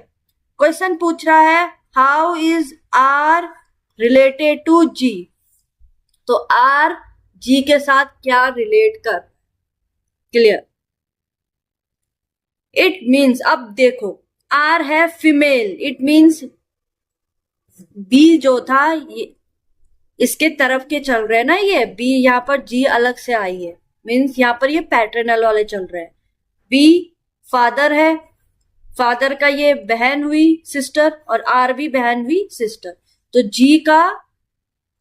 क्वेश्चन पूछ रहा है how is R related to G. तो आर जी के साथ क्या रिलेट कर, क्लियर। इट मीन्स, अब देखो आर है फीमेल, इट मीन्स बी जो था ये इसके तरफ के चल रहे हैं ना, ये बी यहाँ पर जी अलग से आई है, मीन्स यहाँ पर ये पैटर्नल वाले चल रहे हैं। बी फादर है, फादर का ये बहन हुई सिस्टर, और आर भी बहन हुई सिस्टर। तो जी का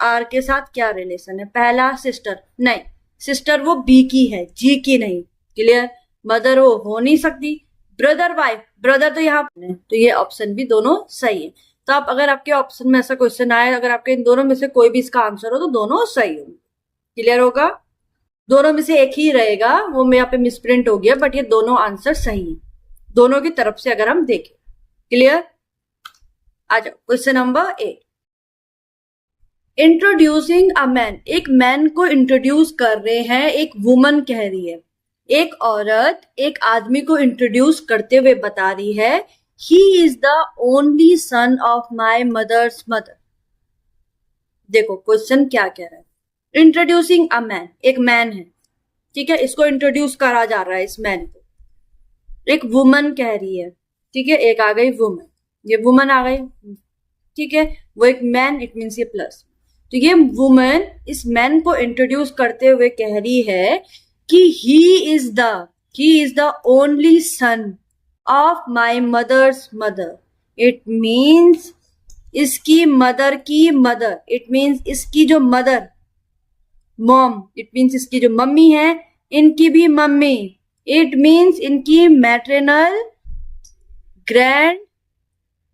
आर के साथ क्या रिलेशन है? पहला सिस्टर, नहीं सिस्टर वो बी की है, जी की नहीं, क्लियर। मदर वो हो नहीं सकती। ब्रदर वाइफ, ब्रदर तो यहाँ, तो ये ऑप्शन भी दोनों सही है। तो आप अगर आपके ऑप्शन में ऐसा क्वेश्चन आए, अगर आपके इन दोनों में से कोई भी इसका आंसर हो तो दोनों सही हो, क्लियर होगा। दोनों में से एक ही रहेगा, वो मैं यहाँ पे मिसप्रिंट हो गया, बट ये दोनों आंसर सही है दोनों की तरफ से अगर हम देखें, क्लियर। आ जाओ question number 8। Introducing a man, एक मैन को इंट्रोड्यूस कर रहे हैं, एक वुमन कह रही है, एक औरत एक आदमी को इंट्रोड्यूस करते हुए बता रही है, he is the only son of my mother's mother. देखो क्वेश्चन क्या कह रहा है, इंट्रोड्यूसिंग अ मैन, एक मैन है, ठीक है, इसको इंट्रोड्यूस करा जा रहा है इस मैन को। एक वुमन कह रही है, ठीक है, एक आ गई वुमन, ये वुमन आ गई, ठीक है, वो एक मैन, इट मीन्स ये प्लस। तो ये वुमन इस मैन को इंट्रोड्यूस करते हुए कह रही है कि he is the only son of my mother's mother. It means इसकी मदर की मदर, इट मीन्स इसकी जो मदर मॉम, इट मीन्स इसकी जो मम्मी है, इनकी भी मम्मी, इट मीन्स इनकी मैट्रिनल ग्रैंड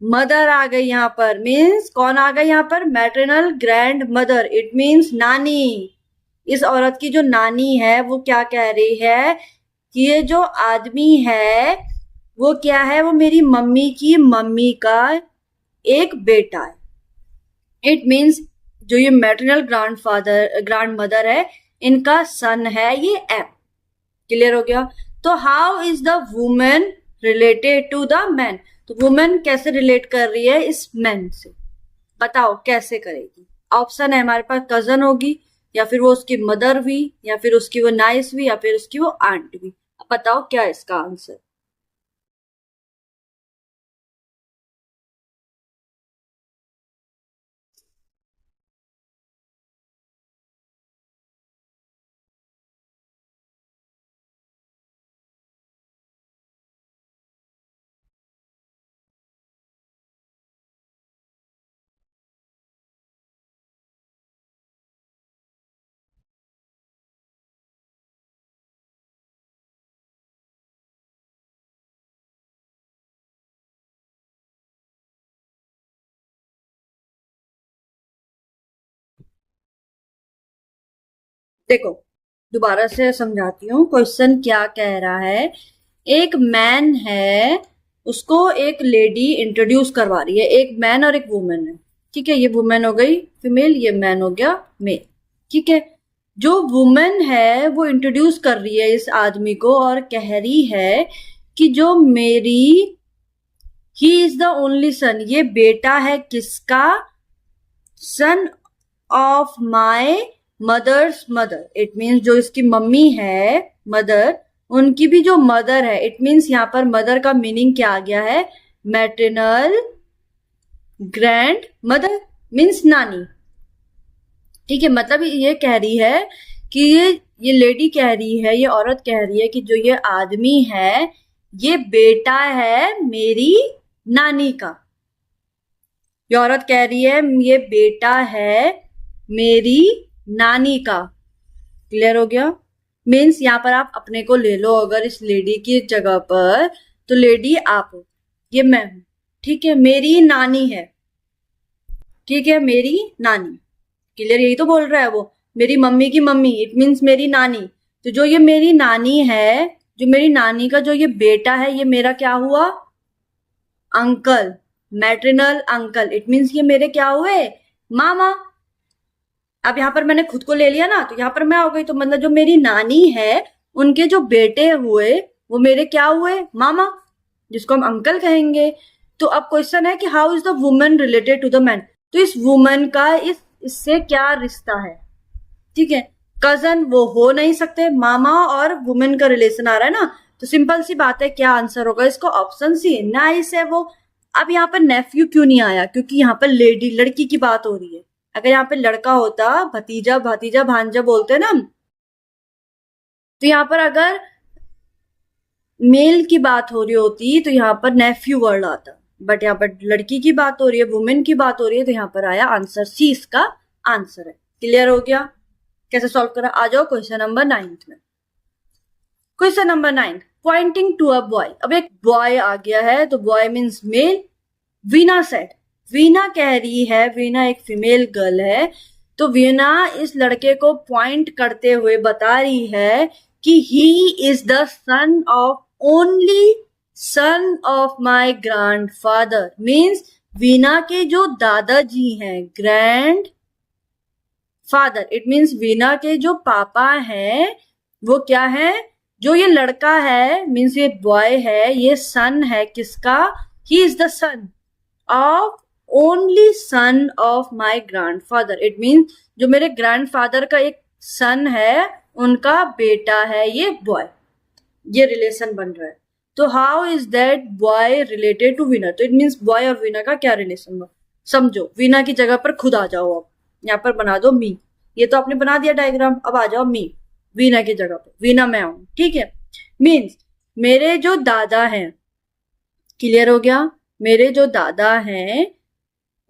मदर आ गई यहाँ पर। मीन्स कौन आ गई यहाँ पर? मैट्रिनल ग्रैंड मदर, इट मीन्स नानी। इस औरत की जो नानी है वो क्या कह रही है कि ये जो आदमी है वो क्या है, वो मेरी मम्मी की मम्मी का एक बेटा है। इट मीन्स जो ये मैटरनल ग्रैंड मदर है, इनका सन है ये एम। क्लियर हो गया। तो how is the women related to the man? तो वुमेन कैसे रिलेट कर रही है इस मैन से, बताओ कैसे करेगी? ऑप्शन है हमारे पास, कजन होगी, या फिर वो उसकी मदर हुई, या फिर उसकी वो नाइस हुई, या फिर उसकी वो आंट हुई। बताओ क्या इसका आंसर? देखो दोबारा से समझाती हूँ, क्वेश्चन क्या कह रहा है। एक मैन है, उसको एक लेडी इंट्रोड्यूस करवा रही है, एक मैन और एक वुमेन है, ठीक है, ये वुमेन हो गई फीमेल, ये मैन हो गया मेल, ठीक है। जो वुमेन है वो इंट्रोड्यूस कर रही है इस आदमी को और कह रही है कि जो मेरी, he is the only son, ये बेटा है किसका? Son of my mother's mother. It means जो इसकी मम्मी है मदर, उनकी भी जो मदर है, इट मीन्स यहाँ पर मदर का मीनिंग क्या आ गया है? मैटरनल ग्रैंड मदर मीन्स नानी, ठीक है। मतलब ये कह रही है कि ये लेडी कह रही है, ये औरत कह रही है कि जो ये आदमी है ये बेटा है मेरी नानी का। ये औरत कह रही है ये बेटा है मेरी नानी का। क्लियर हो गया। मीन्स यहाँ पर आप अपने को ले लो, अगर इस लेडी की जगह पर, तो लेडी आप हो, ये मैं हूं, ठीक है, मेरी नानी है, ठीक है, मेरी नानी। क्लियर, यही तो बोल रहा है वो, मेरी मम्मी की मम्मी, इट मीन्स मेरी नानी। तो जो ये मेरी नानी है, जो मेरी नानी का जो ये बेटा है, ये मेरा क्या हुआ? अंकल, मैट्रिनल अंकल, इट मीन्स ये मेरे क्या हुए? मामा। अब यहाँ पर मैंने खुद को ले लिया ना, तो यहाँ पर मैं हो गई, तो मतलब जो मेरी नानी है उनके जो बेटे हुए वो मेरे क्या हुए? मामा, जिसको हम अंकल कहेंगे। तो अब क्वेश्चन है कि how is the woman related to the man? तो इस वुमन का इससे क्या रिश्ता है? ठीक है, कजन वो हो नहीं सकते, मामा और वुमेन का रिलेशन आ रहा है ना, तो सिंपल सी बात है क्या आंसर होगा इसको, ऑप्शन सी, नाइस है वो। अब यहाँ पर नेफ्यू क्यों नहीं आया, क्योंकि यहाँ पर लेडी लड़की की बात हो रही है। अगर यहाँ पे लड़का होता, भतीजा भतीजा भांजा बोलते ना, तो यहाँ पर अगर मेल की बात हो रही होती तो यहाँ पर नेफ्यू वर्ड आता, बट यहाँ पर लड़की की बात हो रही है, वुमेन की बात हो रही है, तो यहाँ पर आया आंसर सी, इसका आंसर है। क्लियर हो गया कैसे सॉल्व करा। आ जाओ क्वेश्चन नंबर 9 में। Question number 9, pointing to a boy. अब एक बॉय आ गया है, तो boy means male. Veena said, Veena कह रही है, वीना एक फीमेल गर्ल है, तो वीना इस लड़के को पॉइंट करते हुए बता रही है कि he is the son of only son of my grandfather. Means Veena के जो दादाजी हैं, grand father, it means Veena के जो पापा हैं वो क्या है, जो ये लड़का है मीन्स ये बॉय है, ये सन है किसका, ही is the son of only son of my grandfather. It means जो मेरे ग्रैंडफादर का एक सन है, उनका बेटा है ये बॉय। ये रिलेशन बन रहा है। तो how is that boy related to Veena, तो इट मीन्स बॉय और वीना का क्या रिलेशन हुआ, समझो। वीना की जगह पर खुद आ जाओ, अब यहाँ पर बना दो मी, ये तो आपने बना दिया डायग्राम, अब आ जाओ मी, वीना की जगह पर, वीना मैं हूं, ठीक है। मीन्स मेरे जो दादा हैं, क्लियर हो गया, मेरे जो दादा हैं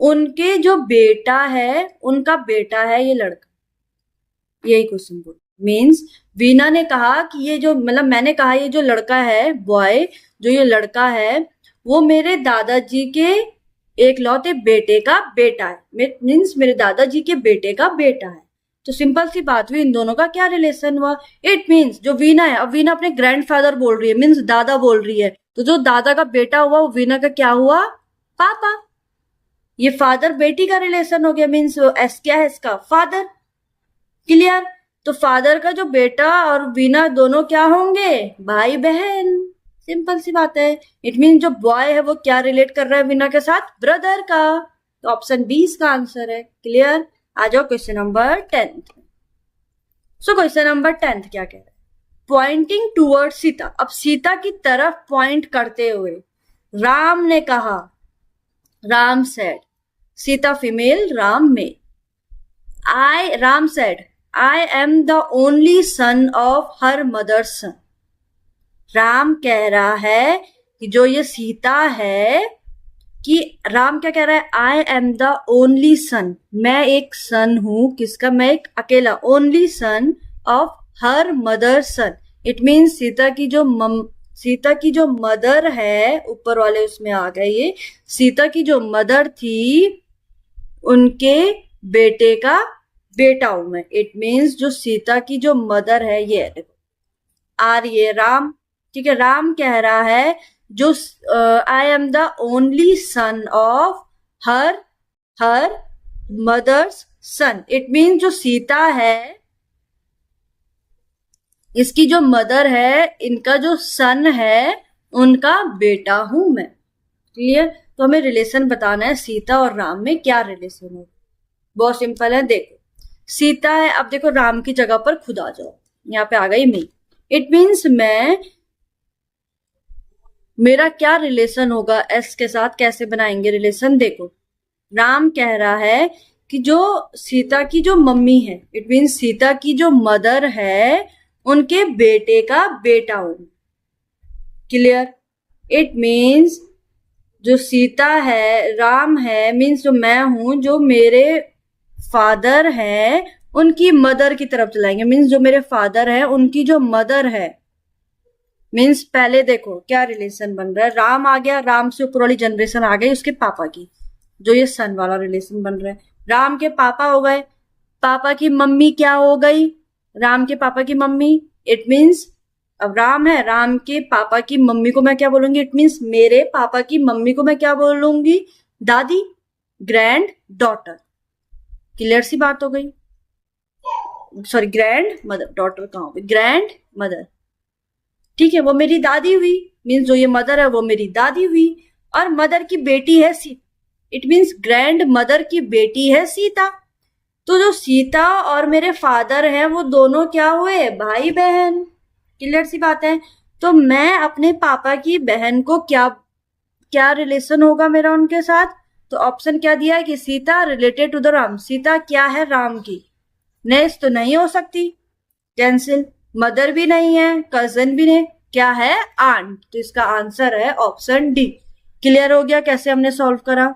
उनके जो बेटा है, उनका बेटा है ये लड़का, यही क्वेश्चन बोल। मीन्स वीना ने कहा कि ये जो, मतलब मैंने कहा ये जो लड़का है बॉय, जो ये लड़का है वो मेरे दादाजी के एक लौते बेटे का बेटा है। मीन्स मेरे दादाजी के बेटे का बेटा है। तो सिंपल सी बात हुई, इन दोनों का क्या रिलेशन हुआ। इट मीन्स जो वीना है, अब वीना अपने ग्रैंडफादर बोल रही है, मीन्स दादा बोल रही है, तो जो दादा का बेटा हुआ वो वीना का क्या हुआ, पापा। ये फादर बेटी का रिलेशन हो गया, मीन्स एस क्या है इसका, फादर। क्लियर। तो फादर का जो बेटा और वीना दोनों क्या होंगे, भाई बहन। सिंपल सी बात है। इट मीन जो बॉय है वो क्या रिलेट कर रहा है वीना के साथ, ब्रदर का। तो ऑप्शन बी इसका आंसर है। क्लियर। आ जाओ क्वेश्चन नंबर 10। सो क्वेश्चन नंबर 10 क्या कह रहा है, पॉइंटिंग टूवर्ड सीता। अब सीता की तरफ पॉइंट करते हुए राम ने कहा, Ram said, Sita female Ram male, Ram said I am the only son of her mother's son. Ram कह रहा है कि जो ये सीता है, कि राम क्या कह रहा है, I am the only son, मैं एक सन हूं, किसका, मैं एक अकेला, only son of her mother's son. It means Sita की जो मदर है, ऊपर वाले उसमें आ गए ये, सीता की जो मदर थी उनके बेटे का बेटा हूं मैं। इट मीन्स जो सीता की जो मदर है, ये देखो आ रही है राम, ठीक है। राम कह रहा है जो I am the only son of her mother's son. It means जो सीता है, इसकी जो मदर है, इनका जो सन है, उनका बेटा हूं मैं। क्लियर। तो हमें रिलेशन बताना है सीता और राम में क्या रिलेशन है। बहुत सिंपल है, देखो सीता है, अब देखो राम की जगह पर खुद आ जाओ, यहाँ पे आ गई मैं। इट मीन्स मेरा क्या रिलेशन होगा एस के साथ, कैसे बनाएंगे रिलेशन। देखो राम कह रहा है कि जो सीता की जो मम्मी है, इट मीन्स सीता की जो मदर है, उनके बेटे का बेटा हूं। क्लियर। इट मीन्स जो सीता है, राम है, मीन्स जो मैं हूं, जो मेरे फादर है उनकी मदर की तरफ चलाएंगे। मीन्स जो मेरे फादर है उनकी जो मदर है, मीन्स पहले देखो क्या रिलेशन बन रहा है, राम आ गया, राम से ऊपर वाली जनरेशन आ गई उसके पापा की, जो ये सन वाला रिलेशन बन रहा है। राम के पापा हो गए, पापा की मम्मी क्या हो गई, राम के पापा की मम्मी। इट मीन्स अब राम है, राम के पापा की मम्मी को मैं क्या बोलूंगी, इट मीन्स मेरे पापा की मम्मी को मैं क्या बोलूंगी, दादी, ग्रैंड डॉटर। क्लियर सी बात हो गई। सॉरी, ग्रैंड मदर, डॉटर कहाँ हुई, ग्रैंड मदर, ठीक है। वो मेरी दादी हुई, मीन्स जो ये मदर है वो मेरी दादी हुई, और मदर की बेटी है Sita. It means grand mother की बेटी है सीता। तो जो सीता और मेरे फादर हैं वो दोनों क्या हुए, भाई बहन। क्लियर सी बात है। तो मैं अपने पापा की बहन को क्या क्या रिलेशन होगा मेरा उनके साथ, तो ऑप्शन क्या दिया है कि Sita related to the Ram. Sita क्या है, राम की। नेक्स्ट तो नहीं हो सकती, कैंसिल। मदर भी नहीं है, कजन भी नहीं, क्या है, आंट। तो इसका आंसर है ऑप्शन डी। क्लियर हो गया कैसे हमने सॉल्व करा।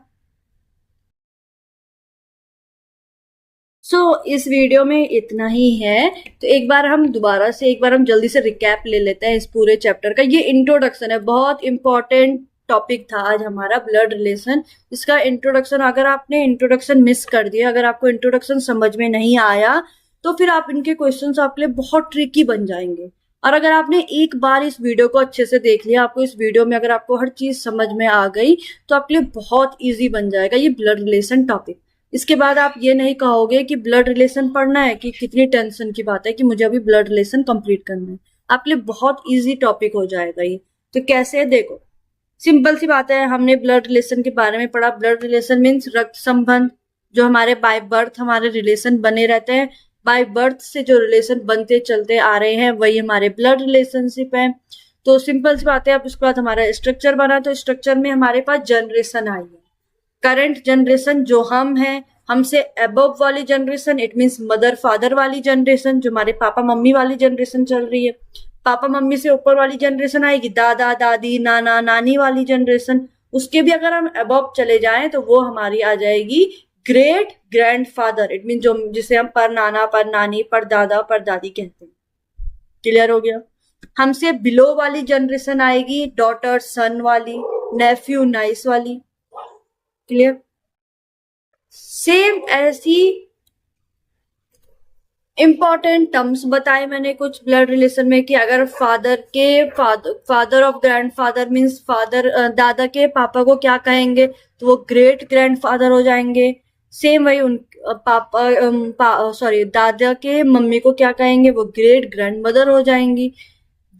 इस वीडियो में इतना ही है। तो एक बार हम दोबारा से एक बार हम जल्दी से रिकैप ले लेते हैं इस पूरे चैप्टर का। ये इंट्रोडक्शन है, बहुत इंपॉर्टेंट टॉपिक था आज हमारा, ब्लड रिलेशन। इसका इंट्रोडक्शन, अगर आपने इंट्रोडक्शन मिस कर दिया, अगर आपको इंट्रोडक्शन समझ में नहीं आया, तो फिर आप इनके क्वेश्चंस आपके लिए बहुत ट्रिकी बन जाएंगे। और अगर आपने एक बार इस वीडियो को अच्छे से देख लिया, आपको इस वीडियो में अगर आपको हर चीज समझ में आ गई, तो आपके लिए बहुत ईजी बन जाएगा ये ब्लड रिलेशन टॉपिक। इसके बाद आप ये नहीं कहोगे कि ब्लड रिलेशन पढ़ना है, कि कितनी टेंशन की बात है कि मुझे अभी ब्लड रिलेशन कंप्लीट करना है। आपके लिए बहुत इजी टॉपिक हो जाएगा ये। तो कैसे, देखो सिंपल सी बात है, हमने ब्लड रिलेशन के बारे में पढ़ा। ब्लड रिलेशन मीन्स रक्त संबंध, जो हमारे बाय बर्थ हमारे रिलेशन बने रहते हैं। बाय बर्थ से जो रिलेशन बनते चलते आ रहे हैं वही हमारे ब्लड रिलेशनशिप है। तो सिंपल सी बात है। अब उसके बाद हमारा स्ट्रक्चर बना, तो स्ट्रक्चर में हमारे पास जनरेशन आई है। करंट जनरेशन जो हम हैं, हमसे अबव वाली generation, it means mother father वाली जनरेशन, जो हमारे पापा मम्मी वाली जनरेशन चल रही है। पापा मम्मी से ऊपर वाली जनरेशन आएगी दादा दादी नाना नानी वाली जनरेशन। उसके भी अगर हम अबव चले जाएं तो वो हमारी आ जाएगी ग्रेट ग्रैंडफादर, इट मीन जो जिसे हम पर नाना पर नानी पर दादा पर दादी कहते हैं। क्लियर हो गया। हमसे बिलो वाली जनरेशन आएगी डॉटर सन वाली, नेफ्यू नाइस वाली। क्लियर। सेम ऐसी इंपॉर्टेंट टर्म्स बताए मैंने कुछ ब्लड रिलेशन में, कि अगर father of grandfather means father, दादा के पापा को क्या कहेंगे, तो वो ग्रेट ग्रैंडफादर हो जाएंगे। सेम वही उन दादा के मम्मी को क्या कहेंगे, वो ग्रेट ग्रैंडमदर हो जाएंगी।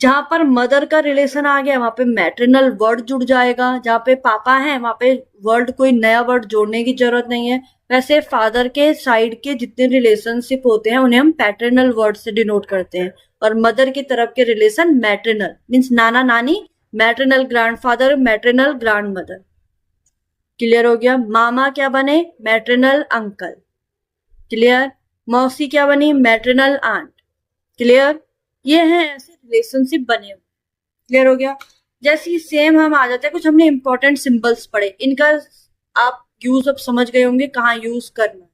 जहां पर मदर का रिलेशन आ गया वहां पे मैटरनल वर्ड जुड़ जाएगा। जहां पे पापा है वहां पे वर्ड, कोई नया वर्ड जोड़ने की जरूरत नहीं है। वैसे फादर के साइड के जितने रिलेशनशिप होते हैं उन्हें हम पैटर्नल वर्ड से डिनोट करते हैं, और मदर की तरफ के रिलेशन मैटरनल मीन्स नाना नानी, maternal grandfather, maternal grandmother. Clear हो गया। मामा क्या बने, मैटरनल अंकल। क्लियर। मौसी क्या बनी, मैटरनल आंट। क्लियर। ये हैं ऐसे रिलेशनशिप बने हुए। क्लियर हो गया। जैसे ही सेम हम आ जाते हैं, कुछ हमने इंपॉर्टेंट सिंबल्स पढ़े, इनका आप यूज अब समझ गए होंगे कहाँ यूज करना है,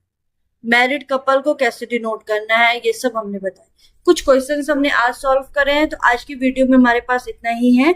मैरिड कपल को कैसे डिनोट करना है, ये सब हमने बताया। कुछ क्वेश्चंस हमने आज सॉल्व करे हैं। तो आज की वीडियो में हमारे पास इतना ही है।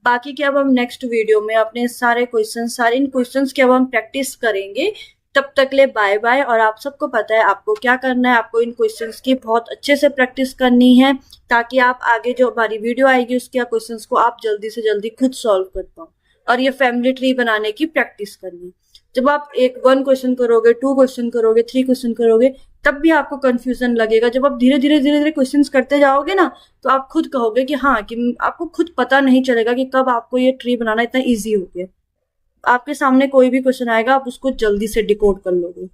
बाकी के अब हम नेक्स्ट वीडियो में अपने सारे इन क्वेश्चंस की अब हम प्रैक्टिस करेंगे। तब तक ले बाय बाय। और आप सबको पता है आपको क्या करना है, आपको इन क्वेश्चंस की बहुत अच्छे से प्रैक्टिस करनी है, ताकि आप आगे जो हमारी वीडियो आएगी उसके क्वेश्चंस को आप जल्दी से जल्दी खुद सॉल्व कर पाओ। और ये फैमिली ट्री बनाने की प्रैक्टिस करनी। जब आप 1 क्वेश्चन करोगे, 2 क्वेश्चन करोगे, 3 क्वेश्चन करोगे, तब भी आपको कंफ्यूजन लगेगा। जब आप धीरे धीरे क्वेश्चंस करते जाओगे ना, तो आप खुद कहोगे कि हाँ, कि आपको खुद पता नहीं चलेगा कि कब आपको ये ट्री बनाना इतना ईजी हो गया। आपके सामने कोई भी क्वेश्चन आएगा, आप उसको जल्दी से डिकोड कर लोगे।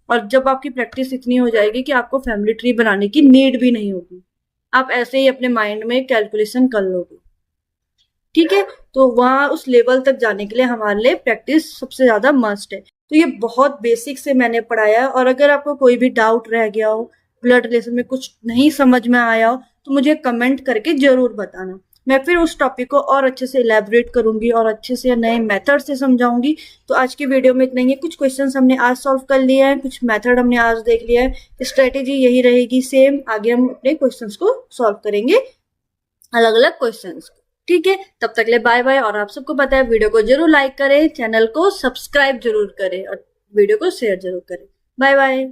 और जब आपकी प्रैक्टिस इतनी हो जाएगी कि आपको फैमिली ट्री बनाने की नीड भी नहीं होगी, आप ऐसे ही अपने माइंड में कैलकुलेशन कर लोगे। ठीक है। तो वहां उस लेवल तक जाने के लिए हमारे लिए प्रैक्टिस सबसे ज्यादा मस्ट है। तो ये बहुत बेसिक से मैंने पढ़ाया। और अगर आपको कोई भी डाउट रह गया हो, ब्लड रिलेशन में कुछ नहीं समझ में आया हो, तो मुझे कमेंट करके जरूर बताना। मैं फिर उस टॉपिक को और अच्छे से इलेबोरेट करूंगी और अच्छे से नए मेथड से समझाऊंगी। तो आज की वीडियो में इतना ही है। कुछ क्वेश्चंस हमने आज सॉल्व कर लिए हैं, कुछ मेथड हमने आज देख लिया है। स्ट्रेटेजी यही रहेगी सेम। आगे हम अपने क्वेश्चंस को सॉल्व करेंगे, अलग अलग क्वेश्चंस। ठीक है। तब तक ले बाय बाय। और आप सबको पता है वीडियो को जरूर लाइक करें, चैनल को सब्सक्राइब जरूर करें और वीडियो को शेयर जरूर करें। Bye bye.